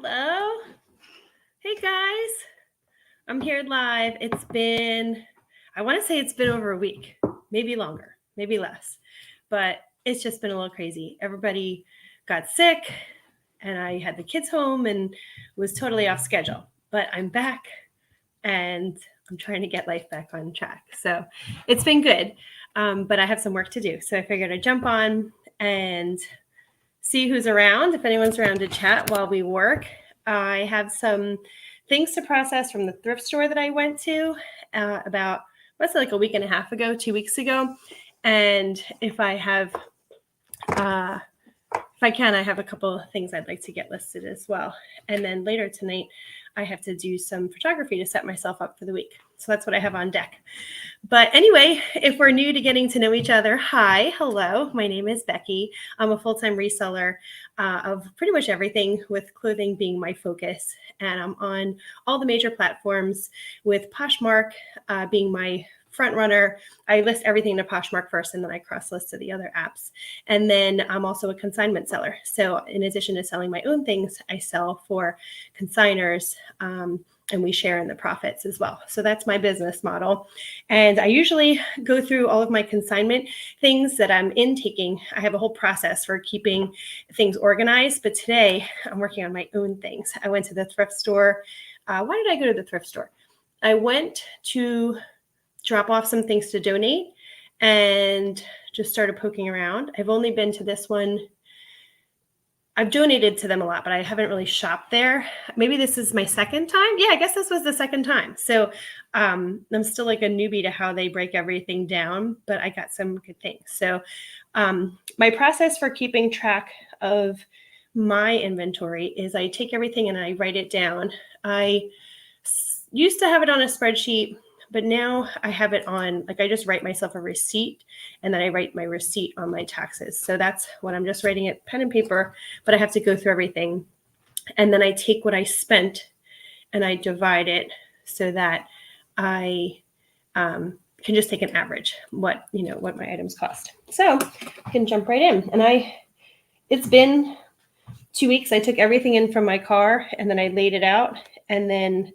Hello. Hey guys. I'm here live. I want to say it's been over a week, maybe longer, maybe less, but it's just been a little crazy. Everybody got sick and I had the kids home and was totally off schedule, but I'm back and I'm trying to get life back on track. So it's been good, but I have some work to do. So I figured I'd jump on and see who's around, if anyone's around to chat while we work. I have some things to process from the thrift store that I went to about, what's it, like a week and a half ago, 2 weeks ago. And if I can, I have a couple of things I'd like to get listed as well. And then later tonight, I have to do some photography to set myself up for the week. So that's what I have on deck. But anyway, if we're new to getting to know each other, hi, hello, my name is Becky. I'm a full-time reseller of pretty much everything, with clothing being my focus. And I'm on all the major platforms, with Poshmark being my front runner. I list everything to Poshmark first, and then I cross-list to the other apps. And then I'm also a consignment seller. So in addition to selling my own things, I sell for consigners, and we share in the profits as well. So that's my business model. And I usually go through all of my consignment things that I'm intaking. I have a whole process for keeping things organized, but today I'm working on my own things. I went to the thrift store. Why did I go to the thrift store? I went to drop off some things to donate and just started poking around. I've only been to this one. I've donated to them a lot, but I haven't really shopped there. Maybe this is my second time. Yeah, I guess this was the second time. So I'm still like a newbie to how they break everything down, but I got some good things. So my process for keeping track of my inventory is I take everything and I write it down. I used to have it on a spreadsheet, but now I have it on, like, I just write myself a receipt, and then I write my receipt on my taxes. So that's what I'm just writing it, pen and paper, but I have to go through everything. And then I take what I spent and I divide it so that I can just take an average, what my items cost. So I can jump right in. And it's been 2 weeks. I took everything in from my car and then I laid it out, and then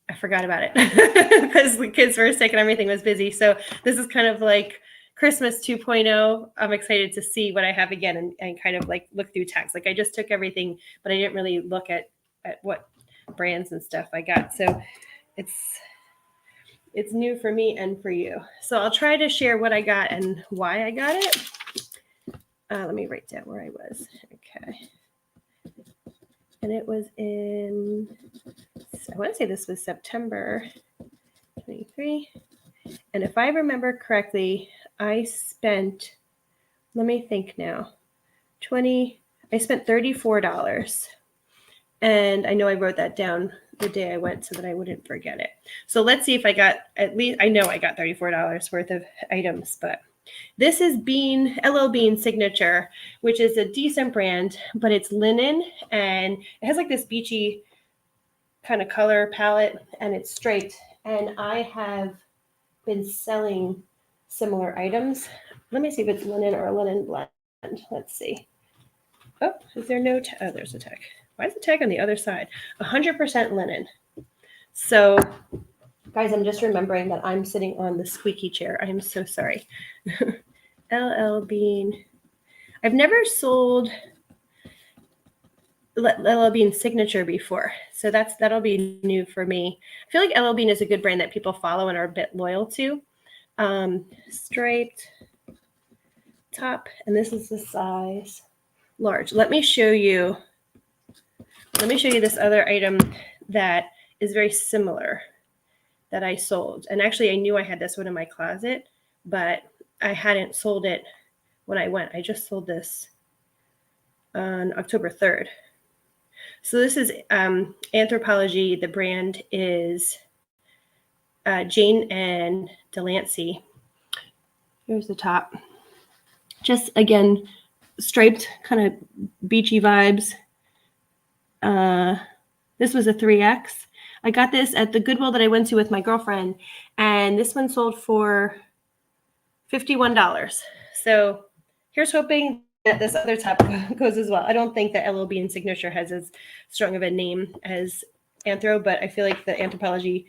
I forgot about it because the kids were sick and everything was busy. So this is kind of like Christmas 2.0. I'm excited to see what I have again and kind of like look through tags. Like, I just took everything, but I didn't really look at what brands and stuff I got. So it's new for me and for you. So I'll try to share what I got and why I got it. Let me write down where I was. Okay. And it was I want to say this was September 23. And if I remember correctly, I spent, let me think now, I spent $34. And I know I wrote that down the day I went so that I wouldn't forget it. So let's see if I got, at least, I know I got $34 worth of items, but this is LL Bean Signature, which is a decent brand, but it's linen and it has like this beachy kind of color palette, and it's straight. And I have been selling similar items. Let me see if it's linen or a linen blend. Let's see. Oh, is there no tag? Oh, there's a tag. Why is the tag on the other side? 100% linen. So guys, I'm just remembering that I'm sitting on the squeaky chair. I am so sorry. LL Bean. I've never sold LL Bean Signature before, so that'll be new for me. I feel like LL Bean is a good brand that people follow and are a bit loyal to. Striped top, and this is the size large. Let me show you this other item that is very similar that I sold. And actually, I knew I had this one in my closet, but I hadn't sold it when I went. I just sold this on October 3rd. So this is Anthropology. The brand is Jane and Delancey. Here's the top. Just, again, striped, kind of beachy vibes. This was a 3X. I got this at the Goodwill that I went to with my girlfriend, and this one sold for $51. So here's hoping this other top goes as well. I don't think that LLB and Signature has as strong of a name as Anthro, but I feel like the Anthropologie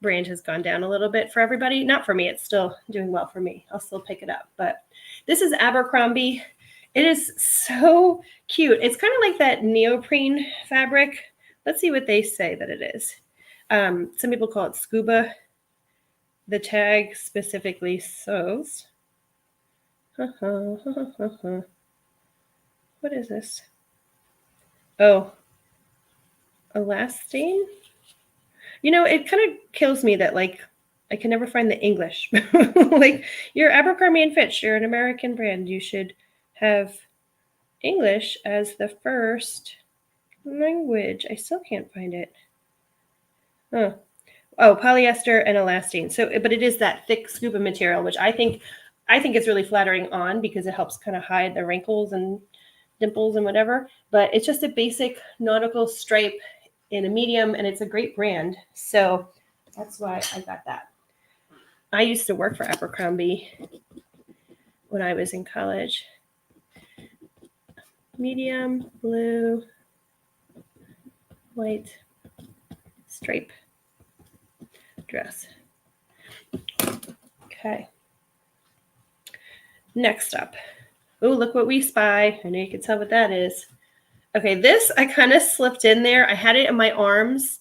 brand has gone down a little bit for everybody. Not for me. It's still doing well for me. I'll still pick it up. But this is Abercrombie. It is so cute. It's kind of like that neoprene fabric. Let's see what they say that it is. Some people call it scuba. The tag specifically says, what is this? Oh, elastane? You know, it kind of kills me that, like, I can never find the English. Like, you're Abercrombie and Fitch. You're an American brand. You should have English as the first language. I still can't find it. Oh, polyester and elastane. So, but it is that thick scuba material, which I think is really flattering on because it helps kind of hide the wrinkles and dimples and whatever. But it's just a basic nautical stripe in a medium, and it's a great brand. So that's why I got that. I used to work for Abercrombie when I was in college. Medium, blue, white, stripe dress. Okay. Next up. Oh, look what we spy. I know you can tell what that is. Okay, this I kind of slipped in there. I had it in my arms.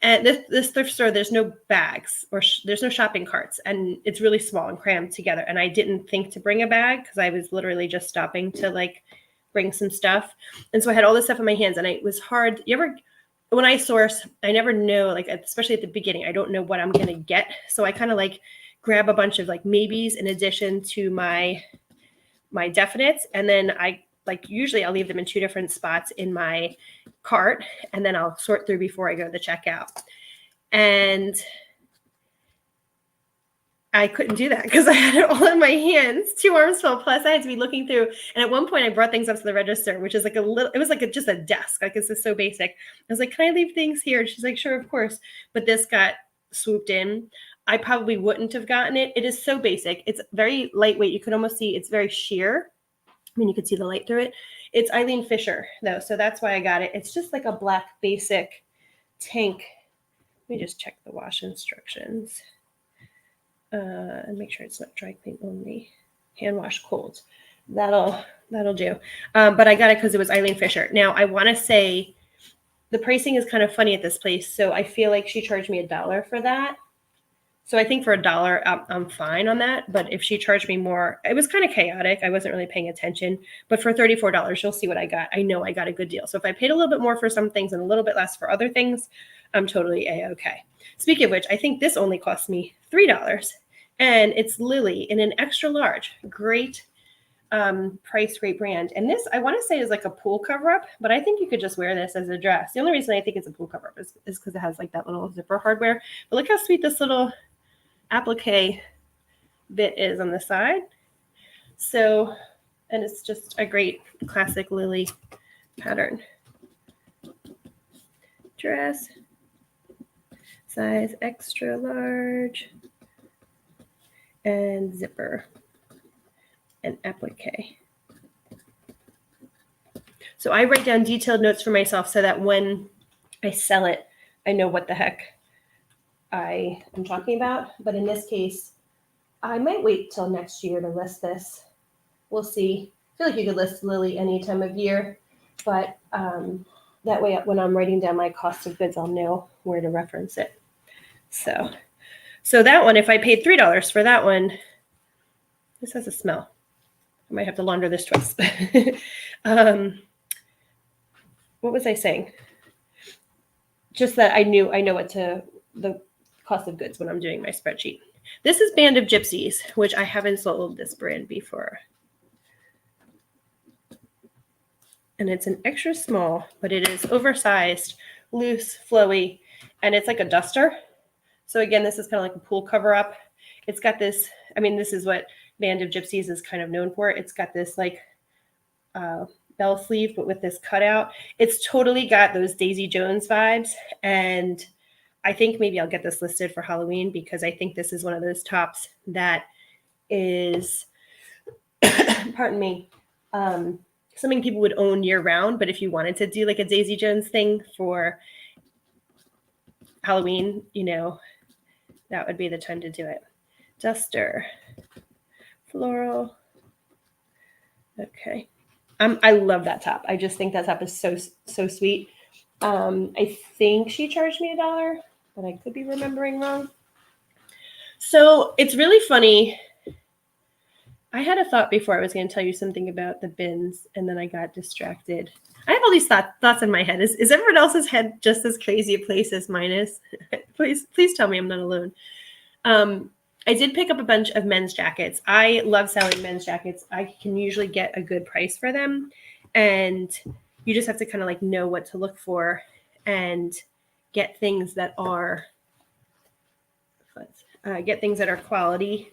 And this thrift store, there's no bags or there's no shopping carts. And it's really small and crammed together. And I didn't think to bring a bag because I was literally just stopping to like bring some stuff. And so I had all this stuff in my hands and it was hard. When I source, I never know, like, especially at the beginning, I don't know what I'm going to get. So I kind of like grab a bunch of like maybes in addition to my definites. And then usually I'll leave them in two different spots in my cart and then I'll sort through before I go to the checkout. And I couldn't do that because I had it all in my hands, 2 arms full. Plus I had to be looking through. And at one point I brought things up to the register, which is like it was like just a desk. Like, this is so basic. I was like, can I leave things here? And she's like, sure, of course. But this got swooped in. I probably wouldn't have gotten it. It is so basic. It's very lightweight. You can almost see it's very sheer. I mean, you could see the light through it. It's Eileen Fisher though. So that's why I got it. It's just like a black basic tank. Let me just check the wash instructions. And make sure it's not dry clean only. Hand wash cold. That'll do. But I got it because it was Eileen Fisher. Now I want to say the pricing is kind of funny at this place. So I feel like she charged me $1 for that. So I think for $1, I'm fine on that. But if she charged me more, it was kind of chaotic. I wasn't really paying attention. But for $34, you'll see what I got. I know I got a good deal. So if I paid a little bit more for some things and a little bit less for other things, I'm totally A-okay. Speaking of which, I think this only cost me $3. And it's Lily in an extra large. Great price, great brand. And this, I want to say, is like a pool cover-up, but I think you could just wear this as a dress. The only reason I think it's a pool cover-up is because it has like that little zipper hardware. But look how sweet this little applique bit is on the side. So, and it's just a great classic Lily pattern. Dress, size extra large, and zipper and applique. So I write down detailed notes for myself so that when I sell it, I know what the heck I am talking about. But in this case, I might wait till next year to list this. We'll see. I feel like you could list Lily any time of year, but that way when I'm writing down my cost of goods, I'll know where to reference it. So that one, if I paid $3 for that one, this has a smell. I might have to launder this twice. What was I saying? Just that I know the cost of goods when I'm doing my spreadsheet. This is Band of Gypsies, which I haven't sold this brand before. And it's an extra small, but it is oversized, loose, flowy, and it's like a duster. So again, this is kind of like a pool cover-up. It's got this, I mean, this is what Band of Gypsies is kind of known for. It's got this like bell sleeve, but with this cutout. It's totally got those Daisy Jones vibes. And I think maybe I'll get this listed for Halloween because I think this is one of those tops that is, pardon me, something people would own year round. But if you wanted to do like a Daisy Jones thing for Halloween, that would be the time to do it. Duster, floral. Okay. I love that top. I just think that top is so sweet. I think she charged me $1, but I could be remembering wrong. So it's really funny. I had a thought before I was going to tell you something about the bins, and then I got distracted. I have all these thoughts in my head. Is everyone else's head just as crazy a place as mine is? Please tell me I'm not alone. I did pick up a bunch of men's jackets. I love selling men's jackets. I can usually get a good price for them, and you just have to kind of like know what to look for and get things that are quality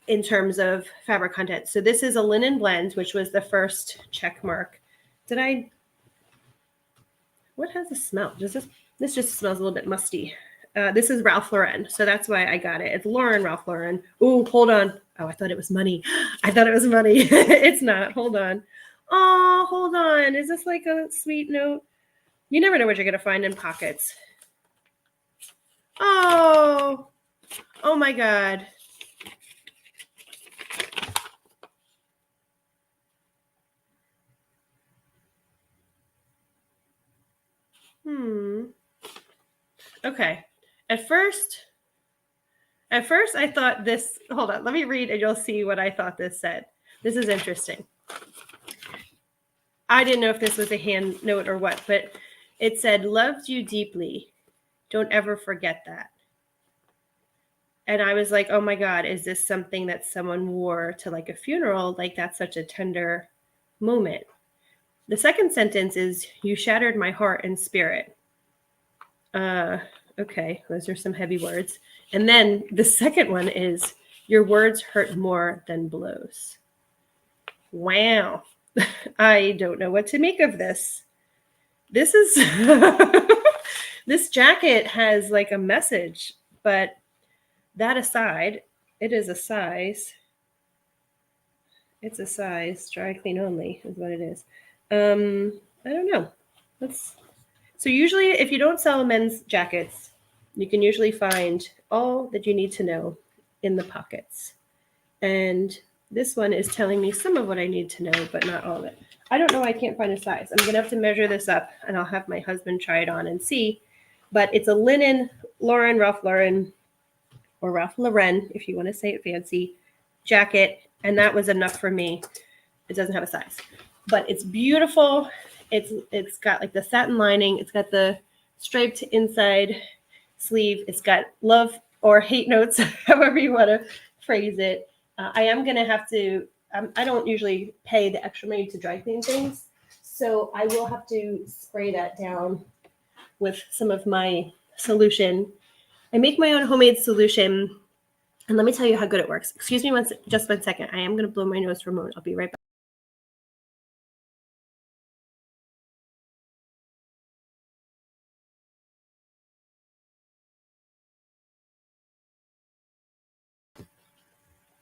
in terms of fabric content. So this is a linen blend, which was the first check mark. What has the smell? This just smells a little bit musty. This is Ralph Lauren, so that's why I got it. It's Lauren, Ralph Lauren. Oh, hold on. Oh, I thought it was money. It's not. Hold on. Oh, hold on. Is this like a sweet note? You never know what you're going to find in pockets. Oh my God. Okay. At first I thought this, hold on, let me read and you'll see what I thought this said. This is interesting. I didn't know if this was a hand note or what, but it said, "Loved you deeply. Don't ever forget that." And I was like, oh my God, is this something that someone wore to like a funeral? Like that's such a tender moment. The second sentence is, "You shattered my heart and spirit." Okay, those are some heavy words. And then the second one is, "Your words hurt more than blows." Wow. I don't know what to make of this. This is, this jacket has like a message, but that aside, it's a size dry clean only is what it is. I don't know. So usually if you don't sell men's jackets, you can usually find all that you need to know in the pockets. And this one is telling me some of what I need to know, but not all of it. I don't know. I can't find a size. I'm going to have to measure this up, and I'll have my husband try it on and see. But it's a linen Ralph Lauren, or Ralph Lauren, if you want to say it fancy, jacket. And that was enough for me. It doesn't have a size, but it's beautiful. It's got like the satin lining. It's got the striped inside sleeve. It's got love or hate notes, however you want to phrase it. I am going to have to, I don't usually pay the extra money to dry clean things. So I will have to spray that down with some of my solution. I make my own homemade solution. And let me tell you how good it works. Excuse me just 1 second. I am going to blow my nose for a moment. I'll be right back.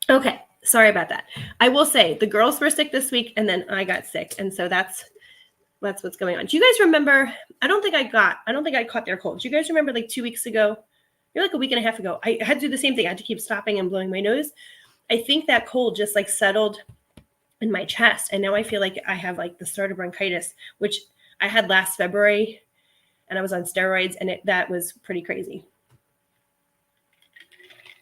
Okay, sorry about that. I will say the girls were sick this week, and then I got sick, and so that's what's going on. Do you guys remember? I don't think I caught their cold. Do you guys remember like 2 weeks ago? You're like a week and a half ago. I had to do the same thing. I had to keep stopping and blowing my nose. I think that cold just like settled in my chest, and now I feel like I have like the start of bronchitis, which I had last February, and I was on steroids, and that was pretty crazy.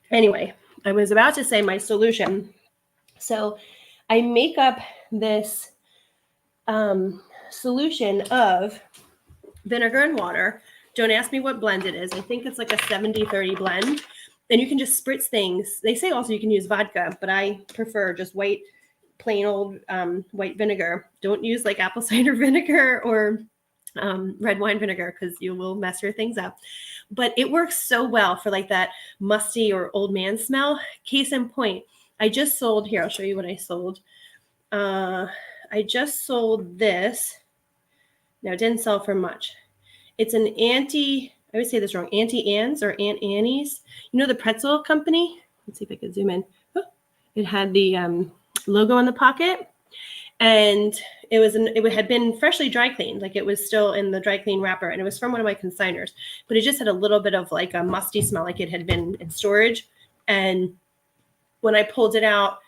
Anyway, I was about to say my solution. So I make up this solution of vinegar and water. Don't ask me what blend it is. I think it's like a 70-30 blend. And you can just spritz things. They say also you can use vodka, but I prefer just plain old white vinegar. Don't use like apple cider vinegar or red wine vinegar, because you will mess your things up. But it works so well for like that musty or old man smell. Case in point, I just sold, here, I'll show you what I sold. I just sold this. Now, it didn't sell for much. It's an I would say this wrong, Auntie Anne's or Aunt Annie's. You know the pretzel company? Let's see if I can zoom in. Oh, it had the logo on the pocket. And it had been freshly dry cleaned. Like it was still in the dry clean wrapper, and it was from one of my consigners, but it just had a little bit of like a musty smell, like it had been in storage. And when I pulled it out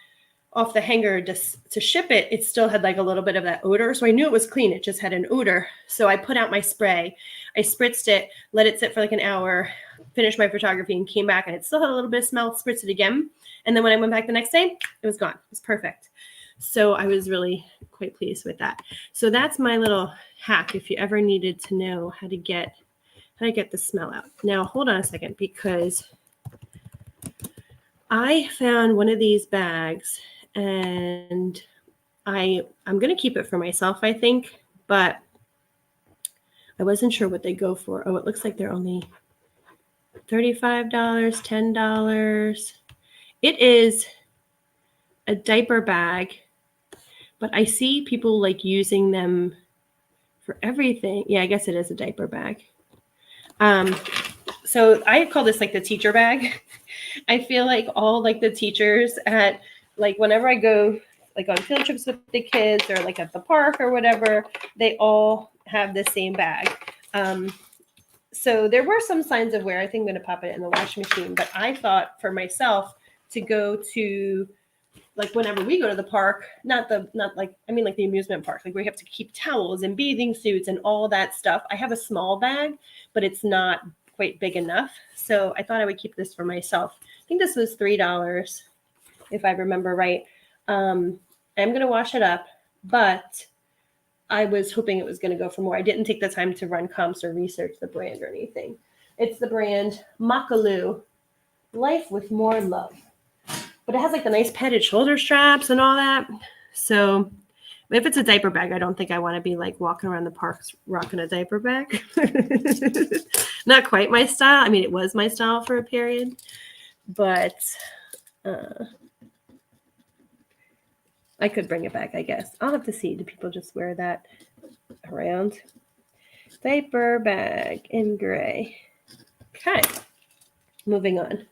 off the hanger to ship it, it still had like a little bit of that odor. So I knew it was clean. It just had an odor. So I put out my spray. I spritzed it, let it sit for like an hour, finished my photography, and came back, and it still had a little bit of smell. Spritzed it again. And then when I went back the next day, it was gone. It was perfect. So I was really quite pleased with that. So that's my little hack if you ever needed to know how to get the smell out. Now, hold on a second, because I found one of these bags, and I'm going to keep it for myself, I think, but I wasn't sure what they go for. Oh, it looks like they're only $35, $10. It is a diaper bag, but I see people like using them for everything. Yeah, I guess it is a diaper bag. So I call this like the teacher bag. I feel like all like the teachers at like whenever I go like on field trips with the kids or like at the park or whatever, they all have the same bag. So there were some signs of wear. I think I'm going to pop it in the washing machine, but I thought for myself to go to like whenever we go to the park, not like the amusement park, like where you have to keep towels and bathing suits and all that stuff. I have a small bag, but it's not quite big enough. So I thought I would keep this for myself. I think this was $3, if I remember right. I'm going to wash it up, but I was hoping it was going to go for more. I didn't take the time to run comps or research the brand or anything. It's the brand Makalu, Life with More Love. But it has like the nice padded shoulder straps and all that. So if it's a diaper bag, I don't think I want to be like walking around the parks rocking a diaper bag. Not quite my style. I mean, it was my style for a period, but I could bring it back, I guess. I'll have to see. Do people just wear that around? Diaper bag in gray. Okay, moving on.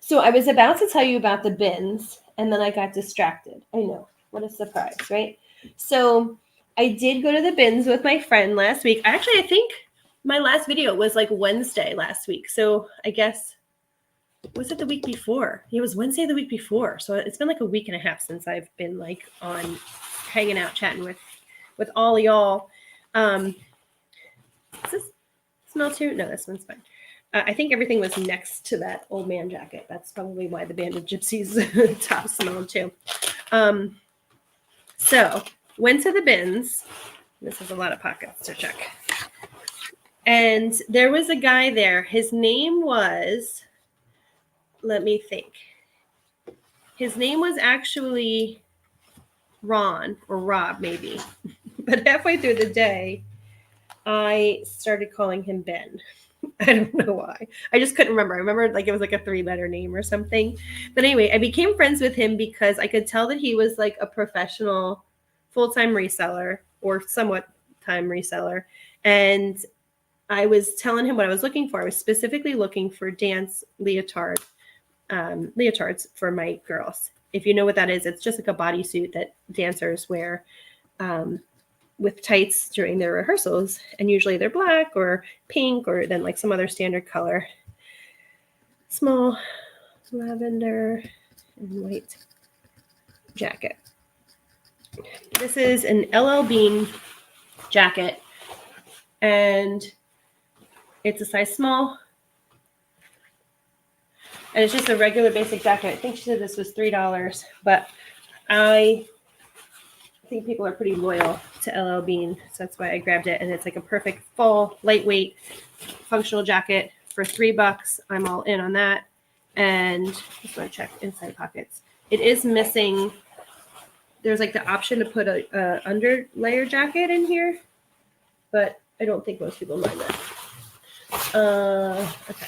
So I was about to tell you about the bins, and then I got distracted. I know. What a surprise, right? So I did go to the bins with my friend last week. I think my last video was like Wednesday last week. So I guess, was it the week before? It was Wednesday the week before. So it's been like a week and a half since I've been like on hanging out, chatting with all y'all. Does this smell too? No, this one's fine. I think everything was next to that old man jacket. That's probably why the Band of Gypsies top smelled too. So went to the bins. This has a lot of pockets to check. And there was a guy there. His name was, let me think. His name was actually Ron or Rob, maybe. But halfway through the day, I started calling him Ben. I don't know why. I just couldn't remember. I remember like it was like a 3-letter name or something. But anyway, I became friends with him because I could tell that he was like a professional full-time reseller or somewhat time reseller. And I was telling him what I was looking for. I was specifically looking for dance leotards for my girls. If you know what that is, it's just like a bodysuit that dancers wear with tights during their rehearsals, and usually they're black or pink or then like some other standard color. Small lavender and white jacket. This is an LL Bean jacket, and it's a size small, and it's just a regular basic jacket. I think she said this was $3, but I think people are pretty loyal to LL Bean, so that's why I grabbed it. And it's like a perfect full, lightweight, functional jacket for $3. I'm all in on that. And just want to check inside pockets. It is missing. There's like the option to put a underlayer jacket in here, but I don't think most people mind that. Okay.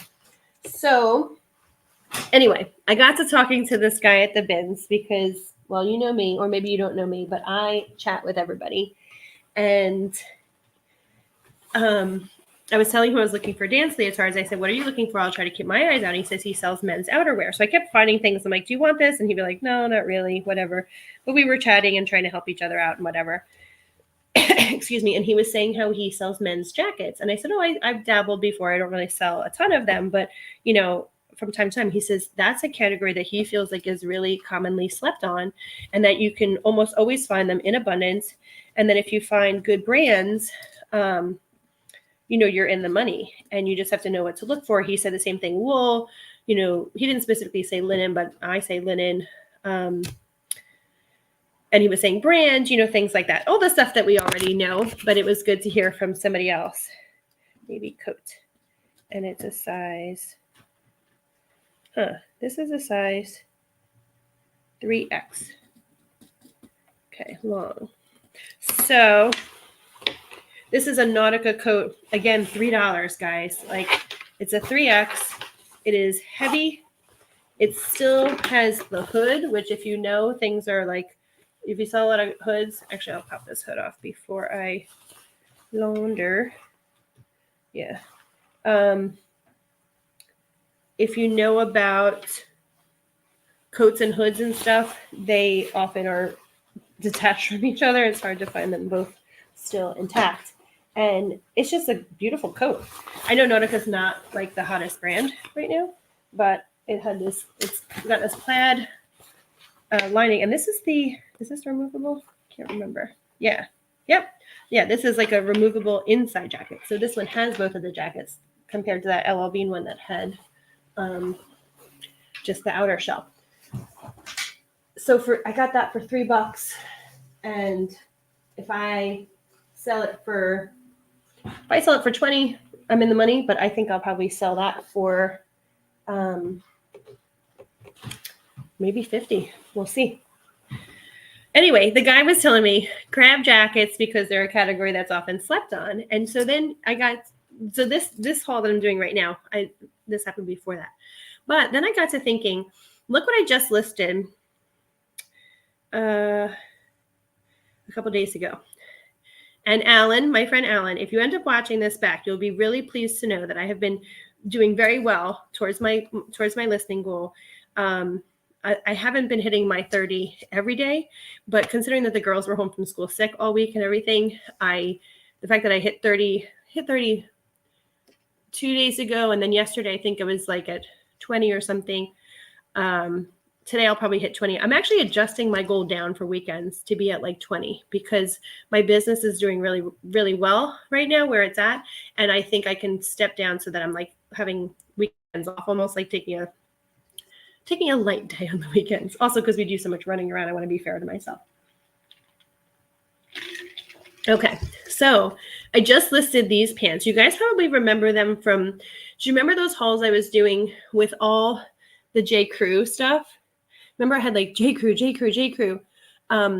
So anyway, I got to talking to this guy at the bins because, well, you know me, or maybe you don't know me, but I chat with everybody. And I was telling him I was looking for dance leotards. I said, what are you looking for? I'll try to keep my eyes out. He says he sells men's outerwear. So I kept finding things. I'm like, do you want this? And he'd be like, no, not really, whatever. But we were chatting and trying to help each other out and whatever. Excuse me. And he was saying how he sells men's jackets. And I said, oh, I've dabbled before. I don't really sell a ton of them. But, you know, from time to time, he says that's a category that he feels like is really commonly slept on and that you can almost always find them in abundance. And then if you find good brands, you know, you're in the money and you just have to know what to look for. He said the same thing. Wool, you know, he didn't specifically say linen, but I say linen. And he was saying brand, you know, things like that. All the stuff that we already know, but it was good to hear from somebody else. Maybe coat. And it's a size. This is a size 3X. Okay, long. So this is a Nautica coat. Again, $3, guys. Like, it's a 3X. It is heavy. It still has the hood, which if you know, things are like, if you saw a lot of hoods, actually, I'll pop this hood off before I launder. Yeah. If you know about coats and hoods and stuff, they often are detached from each other. It's hard to find them both still intact. And it's just a beautiful coat. I know Nautica's not like the hottest brand right now, but it had this, it's got this plaid lining. And this is this removable? Can't remember. Yeah. Yep. Yeah, this is like a removable inside jacket. So this one has both of the jackets compared to that LL Bean one that had just the outer shell. So I got that for $3. And if I sell it for 20, I'm in the money, but I think I'll probably sell that for maybe 50. We'll see. Anyway, the guy was telling me grab jackets because they're a category that's often slept on. And so then this haul that I'm doing right now, this happened before that. But then I got to thinking, look what I just listed a couple days ago. And Alan, my friend Alan, if you end up watching this back, you'll be really pleased to know that I have been doing very well towards my listening goal. I haven't been hitting my 30 every day, but considering that the girls were home from school sick all week and everything, the fact that I hit 30 2 days ago, and then yesterday I think it was like at 20 or something. Today I'll probably hit 20. I'm actually adjusting my goal down for weekends to be at like 20 because my business is doing really, really well right now where it's at. And I think I can step down so that I'm like having weekends off, almost like taking a light day on the weekends. Also, because we do so much running around, I want to be fair to myself. Okay, so I just listed these pants. You guys probably remember them from, do you remember those hauls I was doing with all the J. Crew stuff? Remember I had like J. Crew.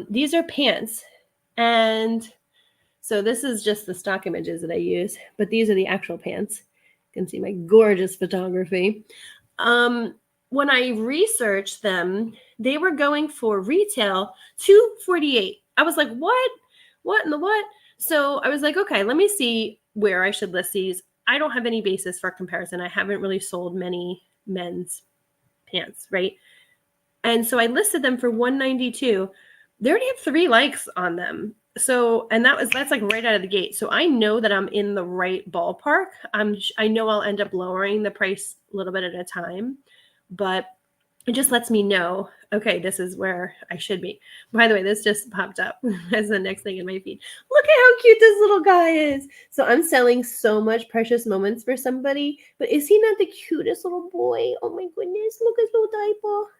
These are pants. And so this is just the stock images that I use, but these are the actual pants. You can see my gorgeous photography. When I researched them, they were going for retail $248. I was like, what in the what? So I was like, okay, let me see where I should list these. I don't have any basis for comparison. I haven't really sold many men's pants, right? And so I listed them for $192. They already have 3 likes on them. So, and that's like right out of the gate. So I know that I'm in the right ballpark. I know I'll end up lowering the price a little bit at a time, but it just lets me know, okay, this is where I should be. By the way, this just popped up as the next thing in my feed. Look at how cute this little guy is. So I'm selling so much Precious Moments for somebody, but is he not the cutest little boy? Oh my goodness, look at his little diaper.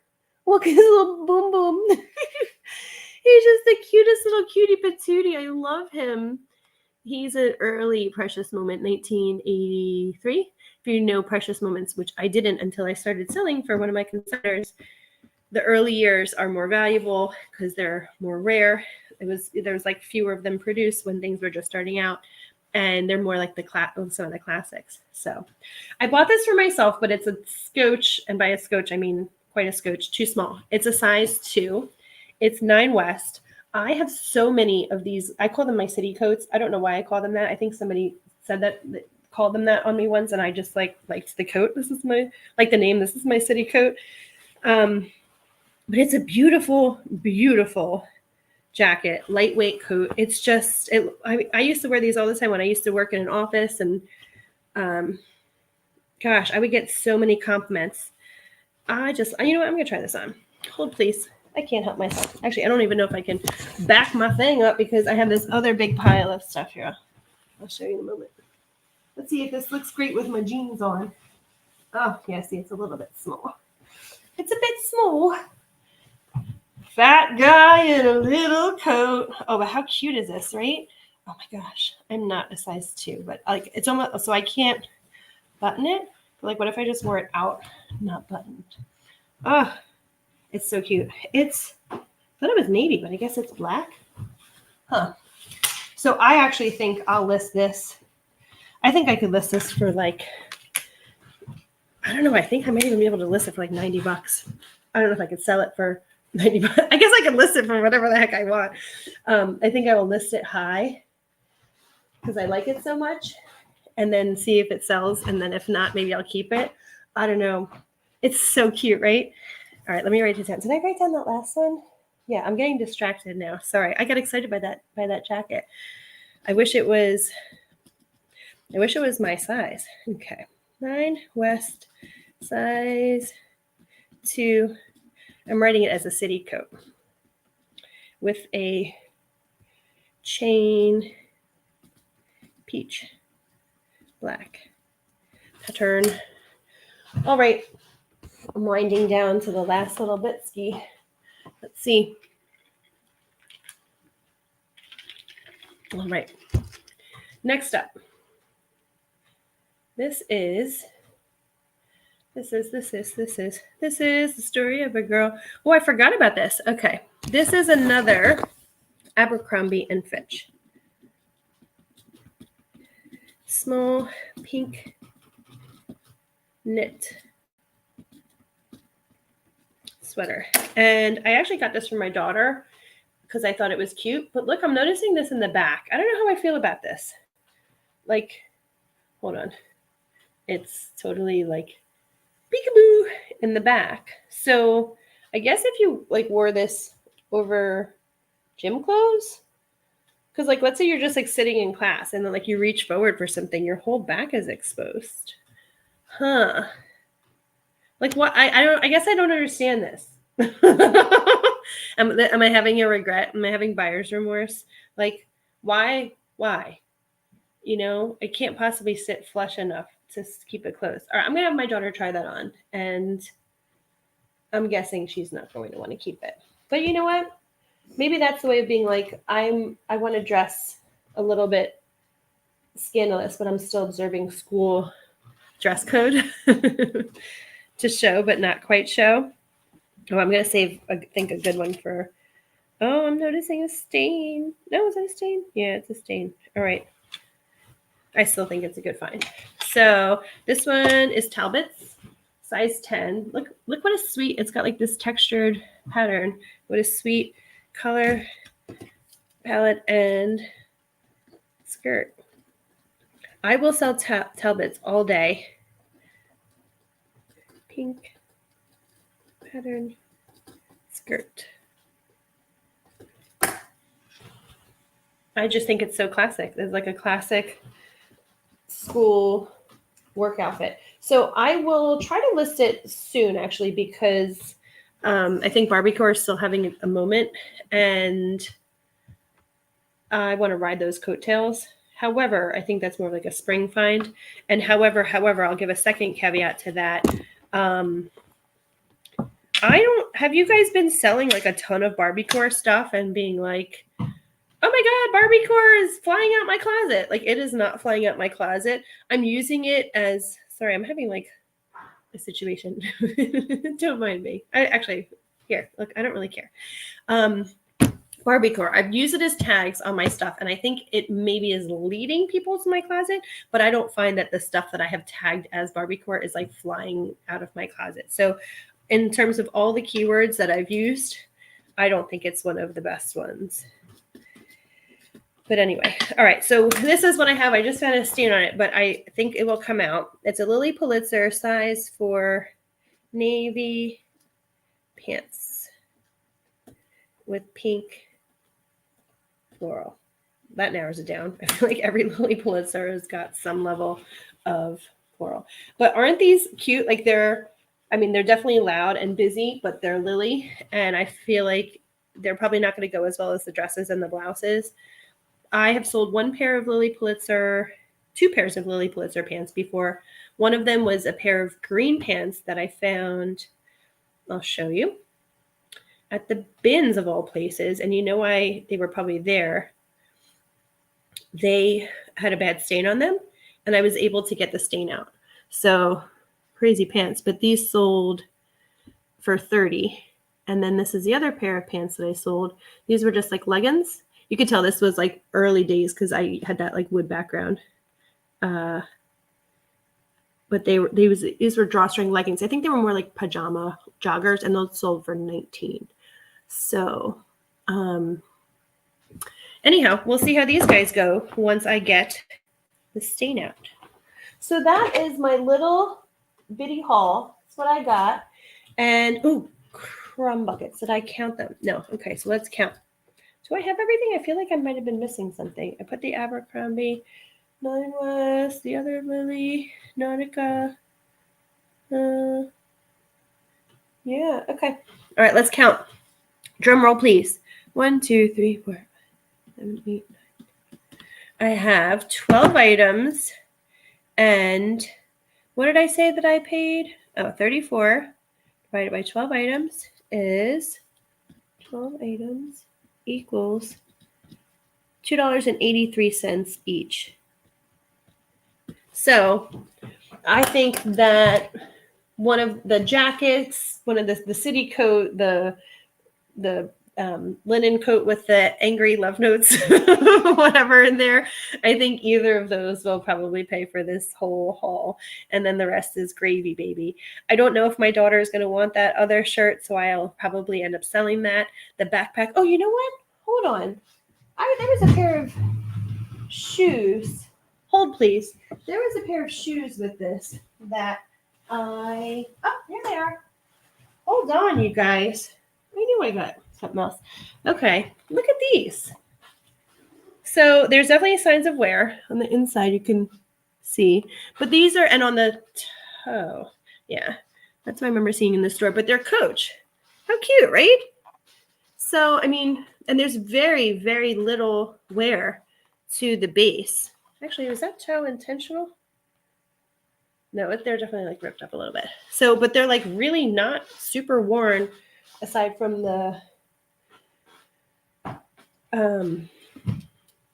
Look at his little boom boom. He's just the cutest little cutie patootie. I love him. He's an early Precious Moment, 1983. If you know Precious Moments, which I didn't until I started selling for one of my consignors, the early years are more valuable because they're more rare. There was like fewer of them produced when things were just starting out, and they're more like some of the classics. So I bought this for myself, but it's a scotch, and by a scotch I mean quite a scotch, too small. It's a size 2. It's 9 West. I have so many of these. I call them my city coats. I don't know why I call them that. I think somebody said that called them that on me once, and I just liked the coat. This is my the name. This is my city coat. But it's a beautiful, beautiful jacket, lightweight coat. It's just I used to wear these all the time when I used to work in an office, and gosh, I would get so many compliments. You know what? I'm gonna try this on. Hold please. I can't help myself. Actually, I don't even know if I can back my thing up because I have this other big pile of stuff here. I'll show you in a moment. Let's see if this looks great with my jeans on. Oh, yeah, see, it's a little bit small. It's a bit small. Fat guy in a little coat. Oh, but how cute is this, right? Oh my gosh, I'm not a size 2, but it's almost, so I can't button it. But what if I just wore it out, not buttoned? Oh, it's so cute. I thought it was navy, but I guess it's black. Huh. So I actually think I'll list this. I think I could list this for I don't know. I think I might even be able to list it for $90. I don't know if I could sell it for $90. I guess I could list it for whatever the heck I want. I think I will list it high because I like it so much, and then see if it sells. And then if not, maybe I'll keep it. I don't know. It's so cute, right? All right, let me write it down. Did I write down that last one? Yeah, I'm getting distracted now. Sorry, I got excited by that jacket. I wish it was my size. Okay, 9 West, size 2. I'm writing it as a city coat with a chain, peach, black pattern. All right. I'm winding down to the last little bit ski. Let's see. All right. Next up. This is the story of a girl. Oh, I forgot about this. Okay. This is another Abercrombie and Fitch. Small pink knit sweater. And I actually got this for my daughter because I thought it was cute. But look, I'm noticing this in the back. I don't know how I feel about this. Hold on. It's totally peekaboo in the back. So I guess if you wore this over gym clothes, because let's say you're just sitting in class and then you reach forward for something, your whole back is exposed. Huh. What? I guess I don't understand this. Am I having a regret? Am I having buyer's remorse? Why? It can't possibly sit flush enough to keep it closed. All right, I'm going to have my daughter try that on. And I'm guessing she's not going to want to keep it. But you know what? Maybe that's the way of being I want to dress a little bit scandalous, but I'm still observing school dress code to show, but not quite show. Oh, I'm going to save, I think, a good one for, oh, I'm noticing a stain. No, is that a stain? Yeah, it's a stain. All right. I still think it's a good find. So this one is Talbot's, size 10. Look what a sweet, it's got this textured pattern. What a sweet color palette and skirt. I will sell Talbot's all day. Pink pattern skirt. I just think it's so classic. It's a classic school work outfit. So I will try to list it soon, actually, because I think Barbiecore is still having a moment, and I want to ride those coattails. However, I think that's more a spring find. And however, I'll give a second caveat to that. Have you guys been selling a ton of Barbiecore stuff and being oh my God, Barbiecore is flying out my closet? It is not flying out my closet. I'm using it as, sorry, I'm having a situation. Don't mind me. Here, look, I don't really care. Barbiecore, I've used it as tags on my stuff, and I think it maybe is leading people to my closet, but I don't find that the stuff that I have tagged as Barbiecore is flying out of my closet. So in terms of all the keywords that I've used, I don't think it's one of the best ones. But anyway, all right. So this is what I have. I just found a stain on it, but I think it will come out. It's a Lily Pulitzer size for navy pants with pink floral. That narrows it down. I feel like every Lily Pulitzer has got some level of floral. But aren't these cute? Like they're definitely loud and busy, but they're Lily. And I feel like they're probably not going to go as well as the dresses and the blouses. I have sold two pairs of Lily Pulitzer pants before. One of them was a pair of green pants that I found, I'll show you, at the bins of all places. And you know why they were probably there. They had a bad stain on them, and I was able to get the stain out. So crazy pants, but these sold for $30. And then this is the other pair of pants that I sold. These were just like leggings. You could tell this was like early days because I had that like wood background. But these were drawstring leggings. I think they were more like pajama joggers, and those sold for $19. So anyhow, we'll see how these guys go once I get the stain out. So that is my little bitty haul. That's what I got. And crumb buckets. Did I count them? No. Okay, so let's count. Do I have everything? I feel like I might have been missing something. I put the Abercrombie, Nine West, the other Lily, Nautica. Yeah, okay. All right, let's count. Drum roll, please. 1, 2, 3, 4, 5, 6, 7, 8, 9. I have 12 items. And what did I say that I paid? Oh, 34 divided by 12 items is 12 items equals $2.83 each. So I think that one of the jackets, one of the city coat, the linen coat with the angry love notes, whatever in there, I think either of those will probably pay for this whole haul. And then the rest is gravy, baby. I don't know if my daughter is going to want that other shirt, so I'll probably end up selling that. The backpack. Oh, you know what? Hold on. There was a pair of shoes. Hold, please. There was a pair of shoes with this that oh, there they are. Hold on, you guys. I knew I got something else. Okay, look at these. So there's definitely signs of wear on the inside. You can see, but these are, and on the toe, yeah, that's what I remember seeing in the store. But they're Coach. How cute, right? So I mean, and there's very, very little wear to the base. Actually, was that toe intentional? No, they're definitely like ripped up a little bit. So, but they're like really not super worn, aside from the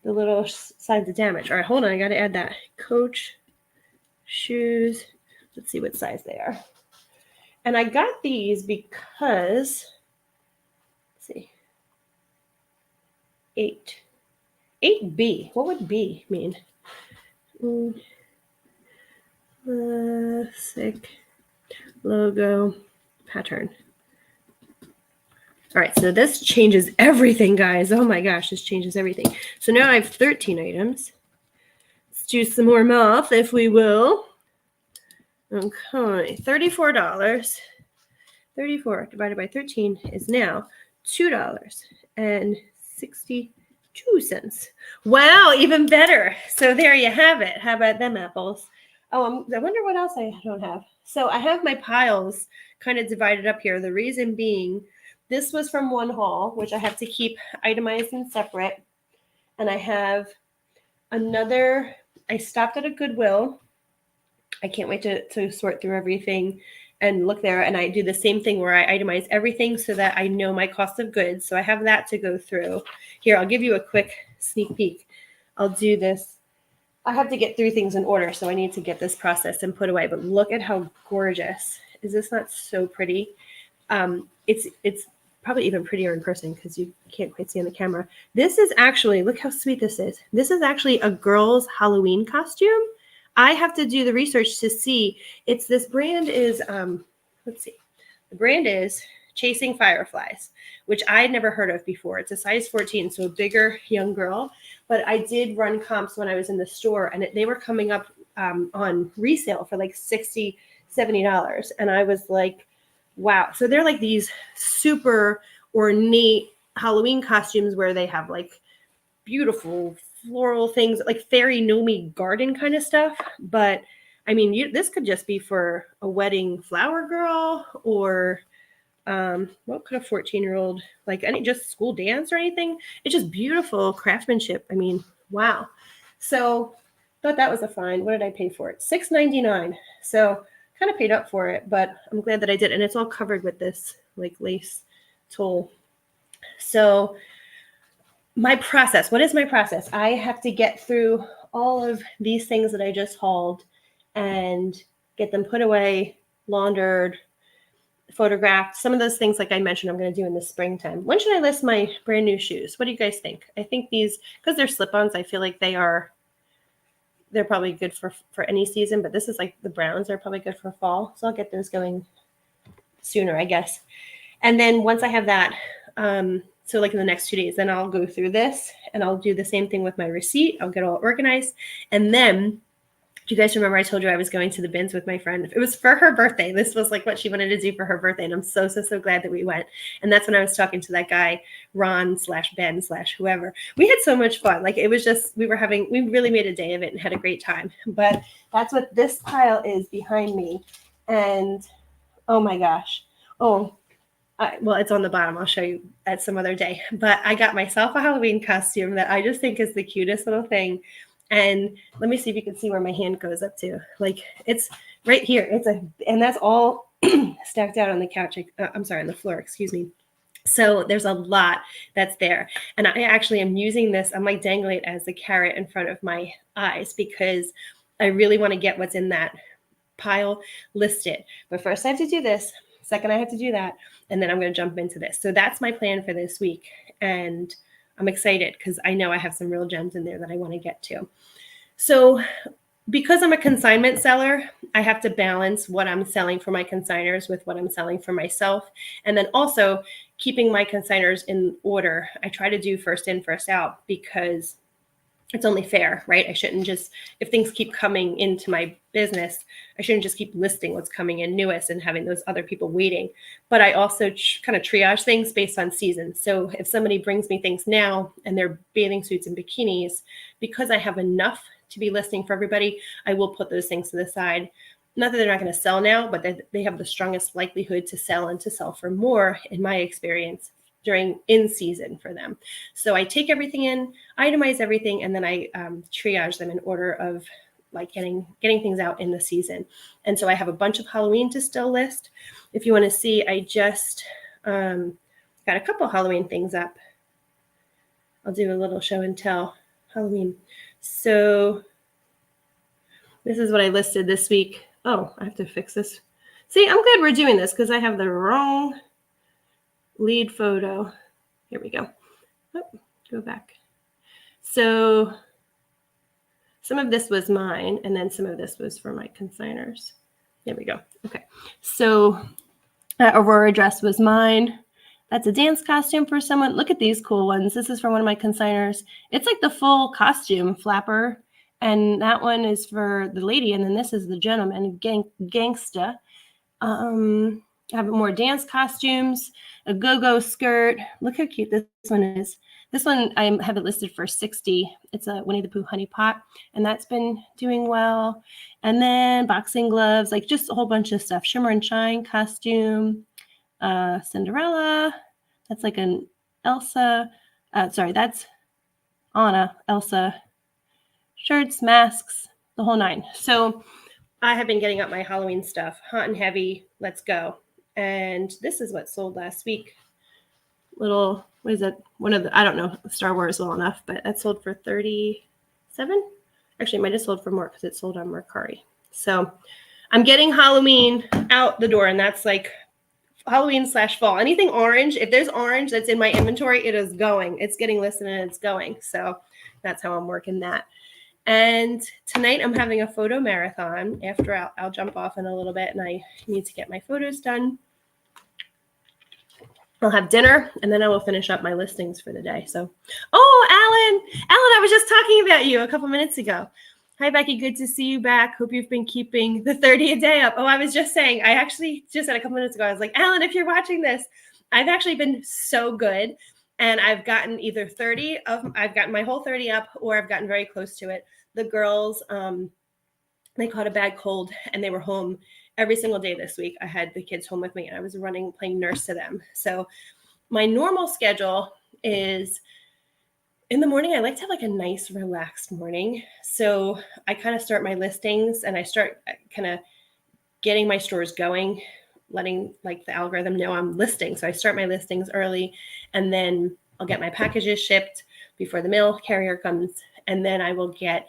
little signs of damage. All right, hold on. I got to add that. Coach shoes. Let's see what size they are. And I got these because, let's see, 8B. What would B mean? Sick logo pattern. All right, so this changes everything, guys. Oh my gosh, this changes everything. So now I have 13 items. Let's do some more math, if we will. Okay, $34. 34 divided by 13 is now $2.62. Wow, even better. So there you have it. How about them apples? Oh, I wonder what else I don't have. So I have my piles kind of divided up here. The reason being, this was from one haul, which I have to keep itemized and separate. And I have another, I stopped at a Goodwill. I can't wait to sort through everything and look there. And I do the same thing where I itemize everything so that I know my cost of goods. So I have that to go through. Here, I'll give you a quick sneak peek. I'll do this. I have to get through things in order, so I need to get this processed and put away. But look at how gorgeous. Is this not so pretty? It's probably even prettier in person because you can't quite see on the camera. This is actually, look how sweet this is. This is actually a girl's Halloween costume. I have to do the research to see. This brand is, let's see. The brand is Chasing Fireflies, which I had never heard of before. It's a size 14, so a bigger young girl. But I did run comps when I was in the store, and they were coming up on resale for like $60, $70. And I was like, wow. So they're like these super ornate Halloween costumes where they have like beautiful floral things, like fairy Nomi garden kind of stuff. But I mean, this could just be for a wedding flower girl, or what could a 14-year-old, like any just school dance or anything. It's just beautiful craftsmanship. I mean, wow. So thought that was a find. What did I pay for it? $6.99. So kind of paid up for it, but I'm glad that I did. And it's all covered with this like lace tulle. So my process, what is my process? I have to get through all of these things that I just hauled and get them put away, laundered, photographed. Some of those things, like I mentioned, I'm going to do in the springtime. When should I list my brand new shoes? What do you guys think? I think these, because they're slip-ons, I feel like they're probably good for any season, but this is like the browns are probably good for fall. So I'll get those going sooner, I guess. And then once I have that, so like in the next 2 days, then I'll go through this and I'll do the same thing with my receipt. I'll get all organized. And then, do you guys remember I told you I was going to the bins with my friend? It was for her birthday. This was like what she wanted to do for her birthday. And I'm so glad that we went. And that's when I was talking to that guy, Ron/Ben/whoever. We had so much fun. Like it was just, we really made a day of it and had a great time. But that's what this pile is behind me. And oh my gosh. Well, it's on the bottom. I'll show you at some other day. But I got myself a Halloween costume that I just think is the cutest little thing. And let me see if you can see where my hand goes up to. Like it's right here. And that's all stacked out on the couch. On the floor, excuse me. So there's a lot that's there. And I actually am using this. I'm like dangling it as the carrot in front of my eyes because I really want to get what's in that pile listed. But first I have to do this. Second, I have to do that. And then I'm going to jump into this. So that's my plan for this week. And I'm excited because I know I have some real gems in there that I want to get to. So because I'm a consignment seller, I have to balance what I'm selling for my consigners with what I'm selling for myself. And then also keeping my consigners in order. I try to do first in, first out because it's only fair, right? I shouldn't just, if things keep coming into my business, I shouldn't just keep listing what's coming in newest and having those other people waiting. But I also kind of triage things based on season. So if somebody brings me things now and they're bathing suits and bikinis, because I have enough to be listing for everybody, I will put those things to the side. Not that they're not going to sell now, but they have the strongest likelihood to sell and to sell for more, in my experience, during in season for them. So I take everything in, itemize everything, and then I triage them in order of like getting things out in the season. And so I have a bunch of Halloween to still list. If you want to see, I just got a couple Halloween things up. I'll do a little show and tell Halloween. So this is what I listed this week. Oh, I have to fix this. See, I'm glad we're doing this because I have the wrong lead photo. Here we go. Oh, go back. So some of this was mine, and then some of this was for my consigners. There we go. Okay. So that Aurora dress was mine. That's a dance costume for someone. Look at these cool ones. This is for one of my consigners. It's like the full costume flapper. And that one is for the lady. And then this is the gentleman, gangsta. I have more dance costumes, a go-go skirt. Look how cute this one is. This one, I have it listed for $60. It's a Winnie the Pooh honey pot, and that's been doing well. And then boxing gloves, like just a whole bunch of stuff. Shimmer and shine costume, Cinderella. That's like an Elsa. That's Anna, Elsa. Shirts, masks, the whole nine. So I have been getting up my Halloween stuff, hot and heavy. Let's go. And this is what sold last week. Little, what is that? I don't know Star Wars well enough, but that sold for $37. Actually, it might have sold for more because it sold on Mercari. So I'm getting Halloween out the door, and that's like Halloween/fall. Anything orange, if there's orange that's in my inventory, it is going. It's getting listed and it's going. So that's how I'm working that. And tonight I'm having a photo marathon. After I'll jump off in a little bit, and I need to get my photos done. I'll have dinner, and then I will finish up my listings for the day. So, oh, Alan, I was just talking about you a couple minutes ago. Hi, Becky. Good to see you back. Hope you've been keeping the 30 a day up. Oh, I was just saying, I actually just said a couple minutes ago, I was like, Alan, if you're watching this, I've actually been so good. And I've gotten either I've gotten my whole 30 up, or I've gotten very close to it. The girls, they caught a bad cold and they were home every single day this week. I had the kids home with me and I was playing nurse to them. So my normal schedule is in the morning, I like to have like a nice relaxed morning. So I kind of start my listings and I start kind of getting my stores going, letting like the algorithm know I'm listing. So I start my listings early, and then I'll get my packages shipped before the mail carrier comes. And then I will get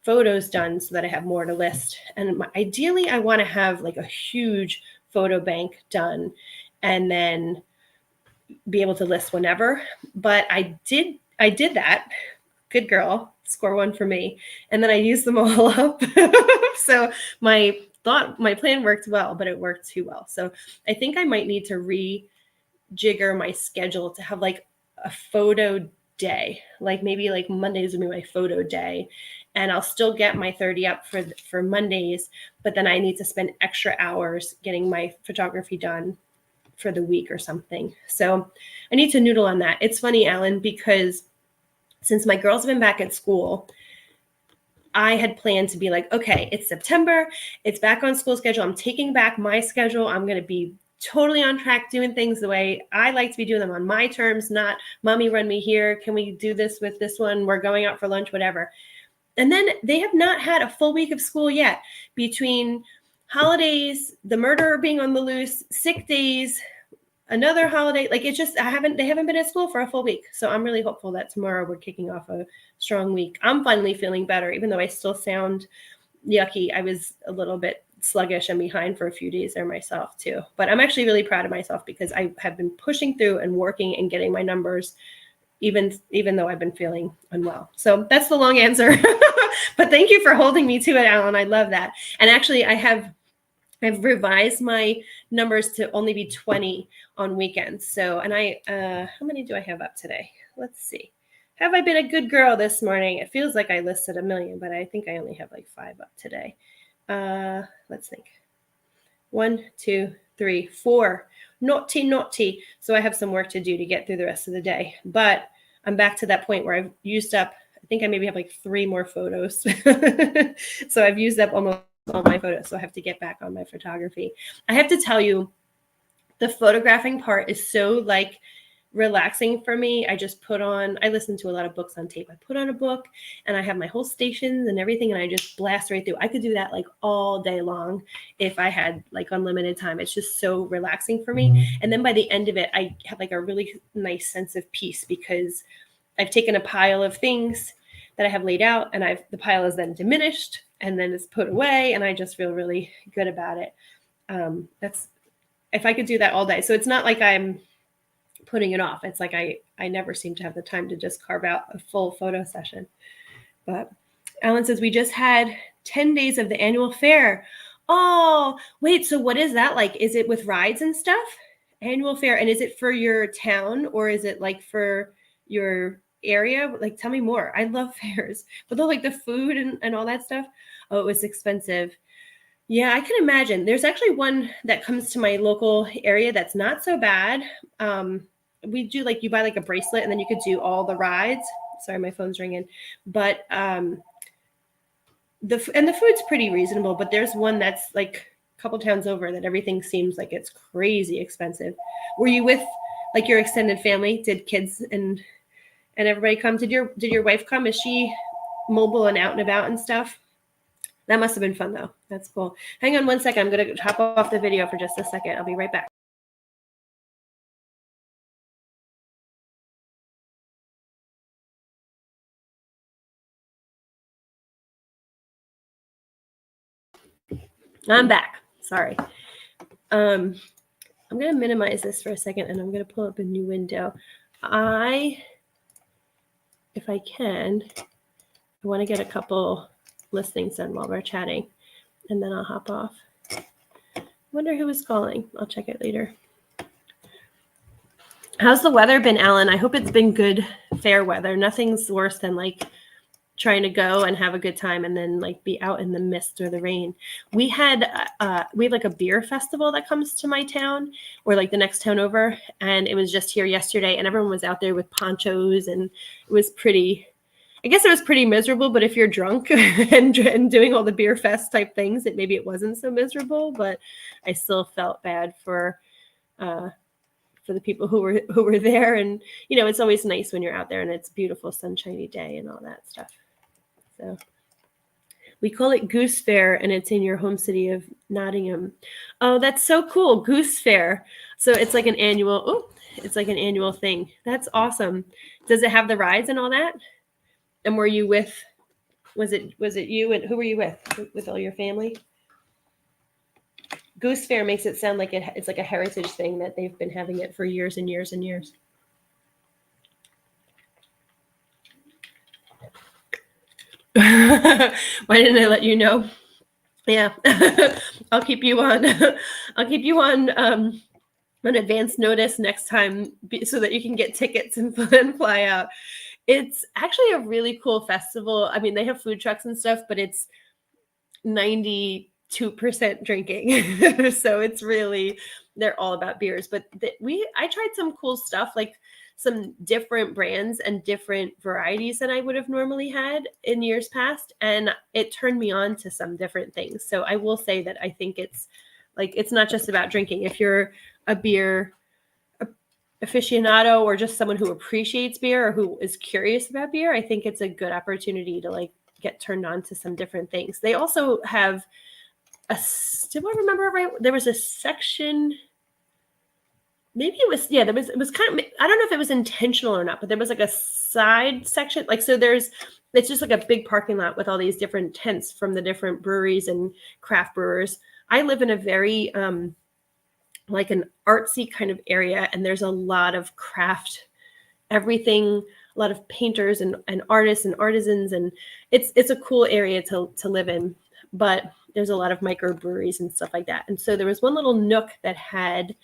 photos done so that I have more to list. And ideally, I want to have like a huge photo bank done and then be able to list whenever. But I did that. Good girl. Score one for me. And then I used them all up. So my plan worked well, but it worked too well. So I think I might need to rejigger my schedule to have like a photo day, like maybe like Mondays would be my photo day, and I'll still get my 30 up for Mondays, but then I need to spend extra hours getting my photography done for the week or something. So I need to noodle on that. It's funny, Alan, because since my girls have been back at school, I had planned to be like, okay, it's September, it's back on school schedule. I'm taking back my schedule. I'm going to be totally on track doing things the way I like to be doing them, on my terms, not mommy run me here. Can we do this with this one? We're going out for lunch, whatever. And then they have not had a full week of school yet, between holidays, the murderer being on the loose, sick days, another holiday. Like they haven't been at school for a full week. So I'm really hopeful that tomorrow we're kicking off a strong week. I'm finally feeling better, even though I still sound yucky. I was a little bit sluggish and behind for a few days there myself too. But I'm actually really proud of myself because I have been pushing through and working and getting my numbers, even though I've been feeling unwell. So that's the long answer. But thank you for holding me to it, Alan. I love that. And actually, I've revised my numbers to only be 20 on weekends. So, and how many do I have up today? Let's see. Have I been a good girl this morning? It feels like I listed 1 million, but I think I only have like 5 up today. Let's think. 1, 2, 3, 4. Naughty. So I have some work to do to get through the rest of the day. But I'm back to that point where I've used up, I think I maybe have like 3 more photos. So I've used up almost all my photos. So I have to get back on my photography. I have to tell you, the photographing part is so like relaxing for me. I listen to a lot of books on tape. I put on a book and I have my whole stations and everything, and I just blast right through. I could do that like all day long if I had like unlimited time. It's just so relaxing for me. And then by the end of it, I have like a really nice sense of peace because I've taken a pile of things that I have laid out, and the pile is then diminished and then it's put away, and I just feel really good about it. That's if I could do that all day. So it's not like I'm putting it off. It's like I never seem to have the time to just carve out a full photo session. But Alan says, we just had 10 days of the annual fair. Oh, wait, so what is that like? Is it with rides and stuff? Annual fair. And is it for your town, or is it like for your area? Like, tell me more. I love fairs, but though, like the food and all that stuff. Oh, it was expensive. Yeah, I can imagine. There's actually one that comes to my local area that's not so bad. We do like, you buy like a bracelet and then you could do all the rides. Sorry, my phone's ringing. But the food's pretty reasonable, but there's one that's like a couple towns over that everything seems like it's crazy expensive. Were you with like your extended family? Did kids and everybody come? Did your wife come? Is she mobile and out and about and stuff? That must have been fun though. That's cool. Hang on one second. I'm going to hop off the video for just a second. I'll be right back. I'm back. Sorry. I'm going to minimize this for a second, and I'm going to pull up a new window. If I can, I want to get a couple listings done while we're chatting, and then I'll hop off. Wonder who was calling. I'll check it later. How's the weather been, Alan? I hope it's been good, fair weather. Nothing's worse than like trying to go and have a good time and then like be out in the mist or the rain. We have like a beer festival that comes to my town or like the next town over, and it was just here yesterday, and everyone was out there with ponchos, and it was pretty, I guess it was pretty miserable, but if you're drunk and doing all the beer fest type things, maybe it wasn't so miserable, but I still felt bad for the people who were there. And you know, it's always nice when you're out there and it's beautiful sunshiny day and all that stuff. So we call it Goose Fair, and it's in your home city of Nottingham. Oh, that's so cool. Goose Fair. So it's like an annual thing. That's awesome. Does it have the rides and all that? And were you with, was it you, and who were you with all your family? Goose Fair makes it sound like it's like a heritage thing that they've been having it for years and years and years. Why didn't I let you know? Yeah, I'll keep you on advance notice next time so that you can get tickets and fly out. It's actually a really cool festival. I mean, they have food trucks and stuff, but it's 92% drinking. So it's really, they're all about beers. But I tried some cool stuff, like some different brands and different varieties than I would have normally had in years past. And it turned me on to some different things. So I will say that I think it's not just about drinking. If you're a beer aficionado or just someone who appreciates beer or who is curious about beer, I think it's a good opportunity to like get turned on to some different things. They also have do I remember right? There was a section, maybe it was kind of, I don't know if it was intentional or not, but there was like a side section. Like, so it's just like a big parking lot with all these different tents from the different breweries and craft brewers. I live in a very, like an artsy kind of area, and there's a lot of craft, everything, a lot of painters and artists and artisans, and it's a cool area to live in, but there's a lot of microbreweries and stuff like that. And so there was one little nook that had,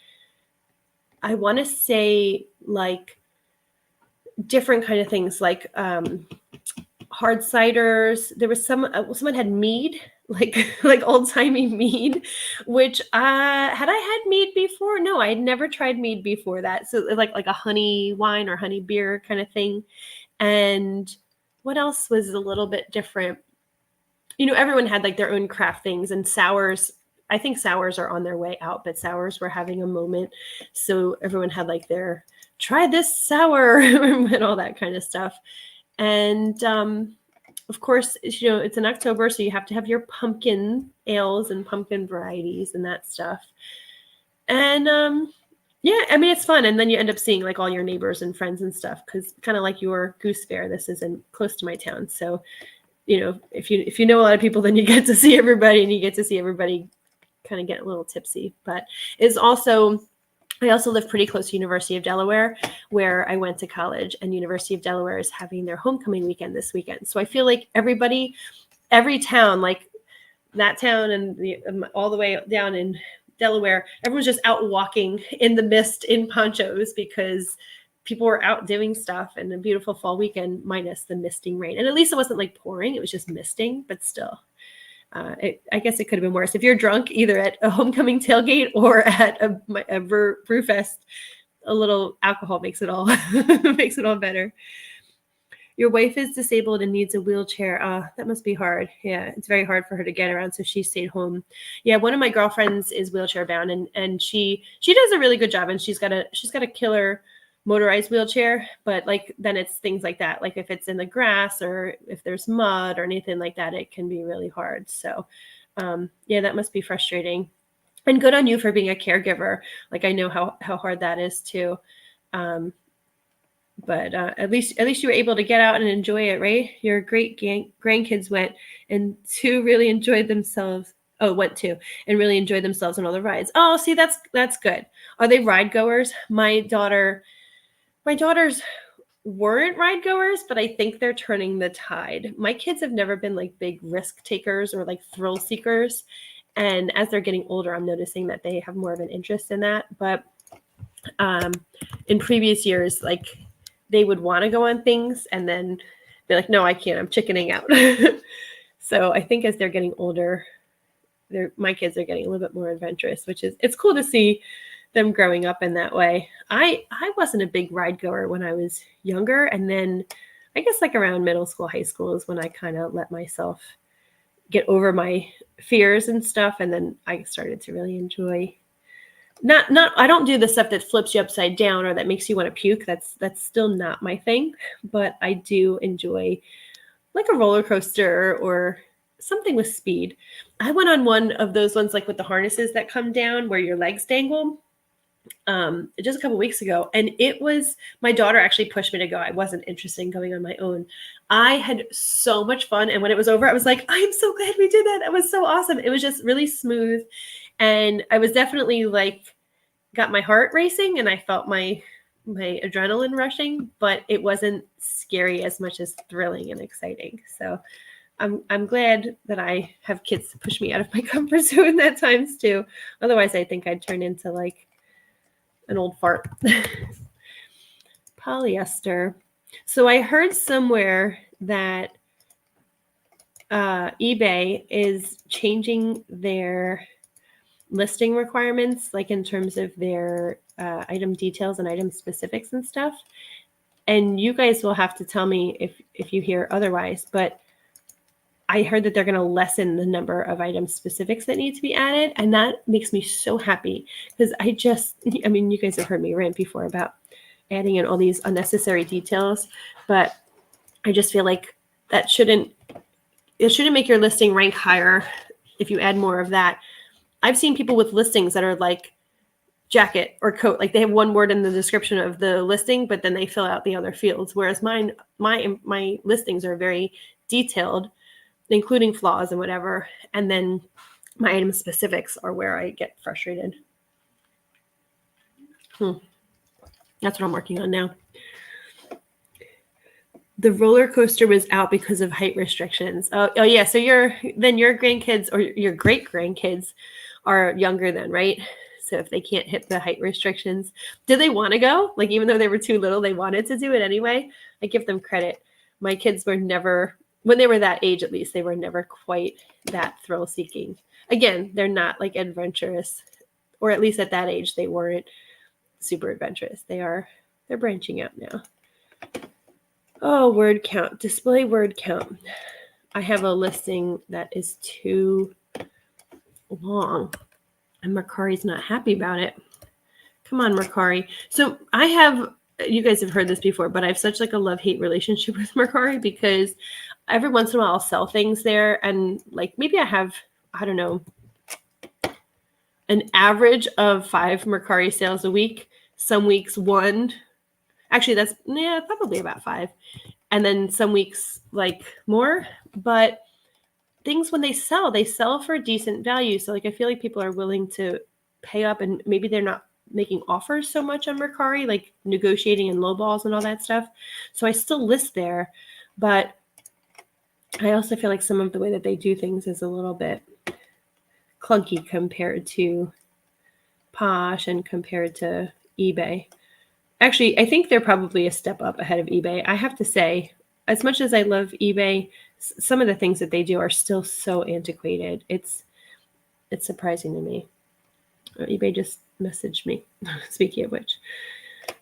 I want to say, like different kind of things, like hard ciders. There was someone had mead, like old-timey mead, which had I had mead before? No, I had never tried mead before that. So like a honey wine or honey beer kind of thing. And what else was a little bit different? You know, everyone had like their own craft things, and sours. I think sours are on their way out, but sours were having a moment. So everyone had like their try this sour and all that kind of stuff. And of course, you know, it's in October, so you have to have your pumpkin ales and pumpkin varieties and that stuff. And yeah, I mean, it's fun. And then you end up seeing like all your neighbors and friends and stuff, because kind of like your Goose Fair, this isn't close to my town. So, you know, if you know a lot of people, then you get to see everybody, and you get to see everybody kind of get a little tipsy. But it's also, I also live pretty close to University of Delaware, where I went to college, and University of Delaware is having their homecoming weekend this weekend. So I feel like every town, like that town and all the way down in Delaware, everyone's just out walking in the mist in ponchos because people were out doing stuff, and a beautiful fall weekend minus the misting rain. And at least it wasn't like pouring, it was just misting, but still. I guess it could have been worse. If you're drunk, either at a homecoming tailgate or at a brew fest, a little alcohol makes it all makes it all better. Your wife is disabled and needs a wheelchair. That must be hard. Yeah, it's very hard for her to get around, so she stayed home. Yeah, one of my girlfriends is wheelchair bound, and she does a really good job, and she's got a killer motorized wheelchair, but like then it's things like that, like if it's in the grass or if there's mud or anything like that, it can be really hard. So yeah, that must be frustrating, and good on you for being a caregiver. Like, I know how hard that is too. But at least you were able to get out and enjoy it, right? Your great grandkids went and really enjoyed themselves. Oh, went to and really enjoyed themselves on all the rides. Oh, see, that's good. Are they ride goers? My daughters weren't ride goers, but I think they're turning the tide. My kids have never been like big risk takers or like thrill seekers. And as they're getting older, I'm noticing that they have more of an interest in that. But In previous years, like they would want to go on things and then be like, no, I can't, I'm chickening out. So I think as they're getting older, my kids are getting a little bit more adventurous, which is, it's cool to see them growing up in that way. I wasn't a big ride goer when I was younger. And then I guess like around middle school, high school is when I kind of let myself get over my fears and stuff. And then I started to really enjoy I don't do the stuff that flips you upside down or that makes you want to puke. That's still not my thing, but I do enjoy like a roller coaster or something with speed. I went on one of those ones like with the harnesses that come down where your legs dangle just a couple weeks ago, and it was, my daughter actually pushed me to go. I wasn't interested in going on my own. I had so much fun, and when it was over, I was like, I am so glad we did that. It was so awesome. It was just really smooth, and I was definitely like got my heart racing, and I felt my adrenaline rushing, but it wasn't scary as much as thrilling and exciting. So I'm glad that I have kids to push me out of my comfort zone at times too. Otherwise, I think I'd turn into like an old fart. Polyester. So I heard somewhere that eBay is changing their listing requirements, like in terms of their item details and item specifics and stuff. And you guys will have to tell me if you hear otherwise, but I heard that they're going to lessen the number of item specifics that need to be added. And that makes me so happy because I mean, you guys have heard me rant before about adding in all these unnecessary details, but I just feel like it shouldn't make your listing rank higher if you add more of that. I've seen people with listings that are like jacket or coat, like they have one word in the description of the listing, but then they fill out the other fields. Whereas my listings are very detailed, including flaws and whatever. And then my item specifics are where I get frustrated. That's what I'm working on now. The roller coaster was out because of height restrictions. Oh yeah. So your grandkids or your great grandkids are younger then, right? So if they can't hit the height restrictions, did they want to go? Like, even though they were too little, they wanted to do it anyway. I give them credit. My kids were never, when they were that age, at least, they were never quite that thrill seeking. Again, they're not like adventurous, or at least at that age, they weren't super adventurous. They're branching out now. Oh, word count, display word count. I have a listing that is too long, and Mercari's not happy about it. Come on, Mercari. So you guys have heard this before, but I have such like a love-hate relationship with Mercari because every once in a while I'll sell things there, and like maybe I have, I don't know, an average of 5 Mercari sales a week. Some weeks 1. Actually, that's probably about 5. And then some weeks like more, but things when they sell for a decent value. So like I feel like people are willing to pay up, and maybe they're not making offers so much on Mercari, like negotiating and lowballs and all that stuff. So I still list there, but I also feel like some of the way that they do things is a little bit clunky compared to Posh and compared to eBay. Actually, I think they're probably a step up ahead of eBay. I have to say, as much as I love eBay, some of the things that they do are still so antiquated. It's surprising to me. eBay just messaged me. Speaking of which.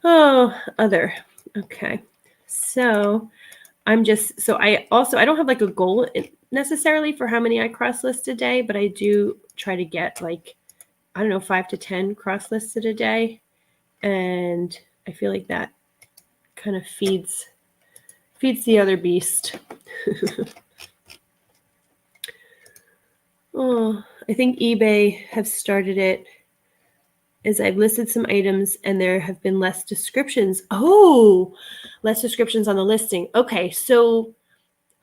Oh, other. Okay. So I don't have like a goal necessarily for how many I cross list a day, but I do try to get like, I don't know, 5 to 10 cross listed a day. And I feel like that kind of feeds the other beast. Oh, I think eBay have started it as I've listed some items and there have been less descriptions. Oh, less descriptions on the listing. Okay, so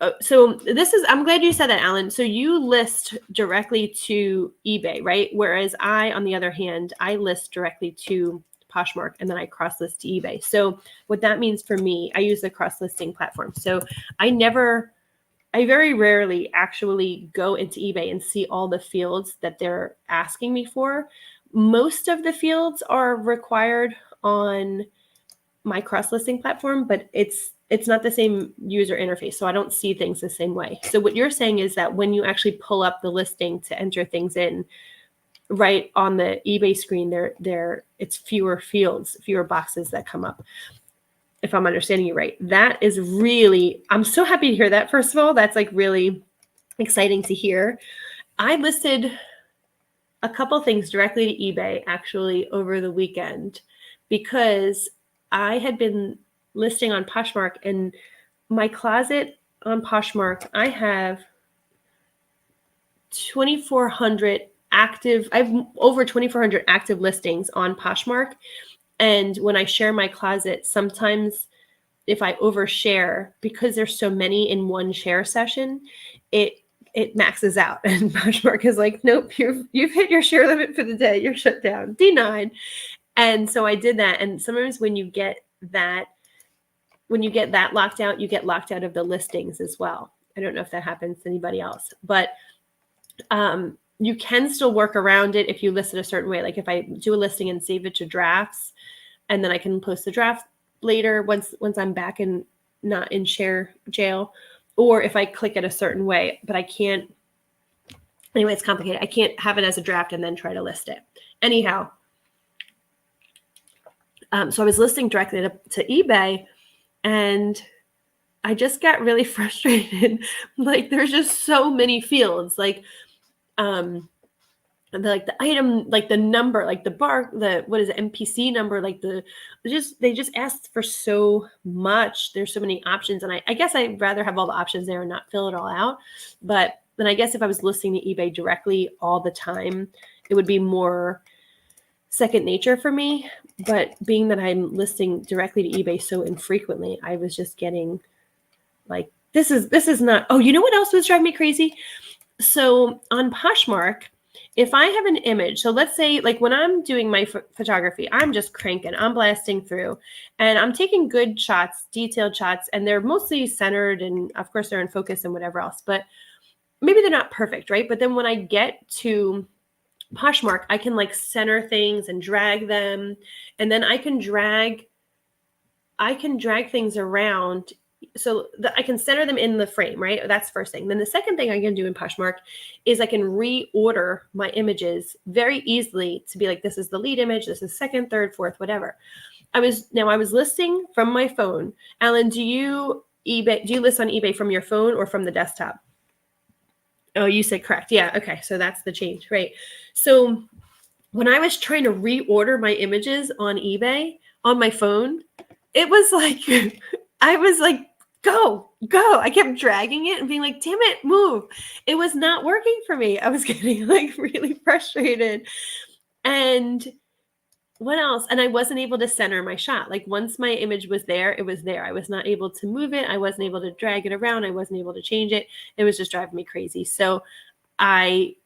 I'm glad you said that, Alan. So you list directly to eBay, right? Whereas I, on the other hand, I list directly to Poshmark and then I cross list to eBay. So what that means for me, I use the cross listing platform. So I very rarely actually go into eBay and see all the fields that they're asking me for. most of the fields are required on my cross-listing platform, but it's not the same user interface. So I don't see things the same way. So what you're saying is that when you actually pull up the listing to enter things in, right on the eBay screen, it's fewer fields, fewer boxes that come up. If I'm understanding you right, that is really, I'm so happy to hear that. First of all, that's like really exciting to hear. I listed a couple things directly to eBay actually over the weekend because I had been listing on Poshmark, and my closet on Poshmark, I have 2,400 active, I have over 2,400 active listings on Poshmark. And when I share my closet, sometimes if I overshare, because there's so many in one share session, it maxes out. And Poshmark is like, nope, you've hit your share limit for the day. You're shut down, denied. And so I did that. And sometimes when you get that locked out, you get locked out of the listings as well. I don't know if that happens to anybody else, but you can still work around it if you list it a certain way. Like if I do a listing and save it to drafts, and then I can post the draft later once I'm back and not in share jail, or if I click it a certain way, but I can't. Anyway, it's complicated. I can't have it as a draft and then try to list it. Anyhow, so I was listing directly to eBay, and I just got really frustrated. Like there's just so many fields, like the item, like the number, like what is it, MPC number, like they just asked for so much. There's so many options, and I guess I'd rather have all the options there and not fill it all out. But then I guess if I was listing to eBay directly all the time, it would be more second nature for me. But being that I'm listing directly to eBay so infrequently, I was just getting like, this is not, oh, you know what else was driving me crazy? So on Poshmark, if I have an image, so let's say like when I'm doing my photography, I'm just cranking, I'm blasting through, and I'm taking good shots, detailed shots, and they're mostly centered, and of course they're in focus and whatever else, but maybe they're not perfect, right? But then when I get to Poshmark, I can like center things and drag them, and then I can drag things around so I can center them in the frame, right? That's the first thing. Then the second thing I can do in Poshmark is I can reorder my images very easily to be like, this is the lead image, this is second, third, fourth, whatever. I was listing from my phone. Alan, do you list on eBay from your phone or from the desktop? Oh, you said correct. Yeah. Okay. So that's the change, right? So when I was trying to reorder my images on eBay on my phone, it was like, I was like, go. I kept dragging it and being like, damn it, move. It was not working for me. I was getting like really frustrated. And what else? And I wasn't able to center my shot. Like once my image was there, it was there. I was not able to move it. I wasn't able to drag it around. I wasn't able to change it. It was just driving me crazy. So I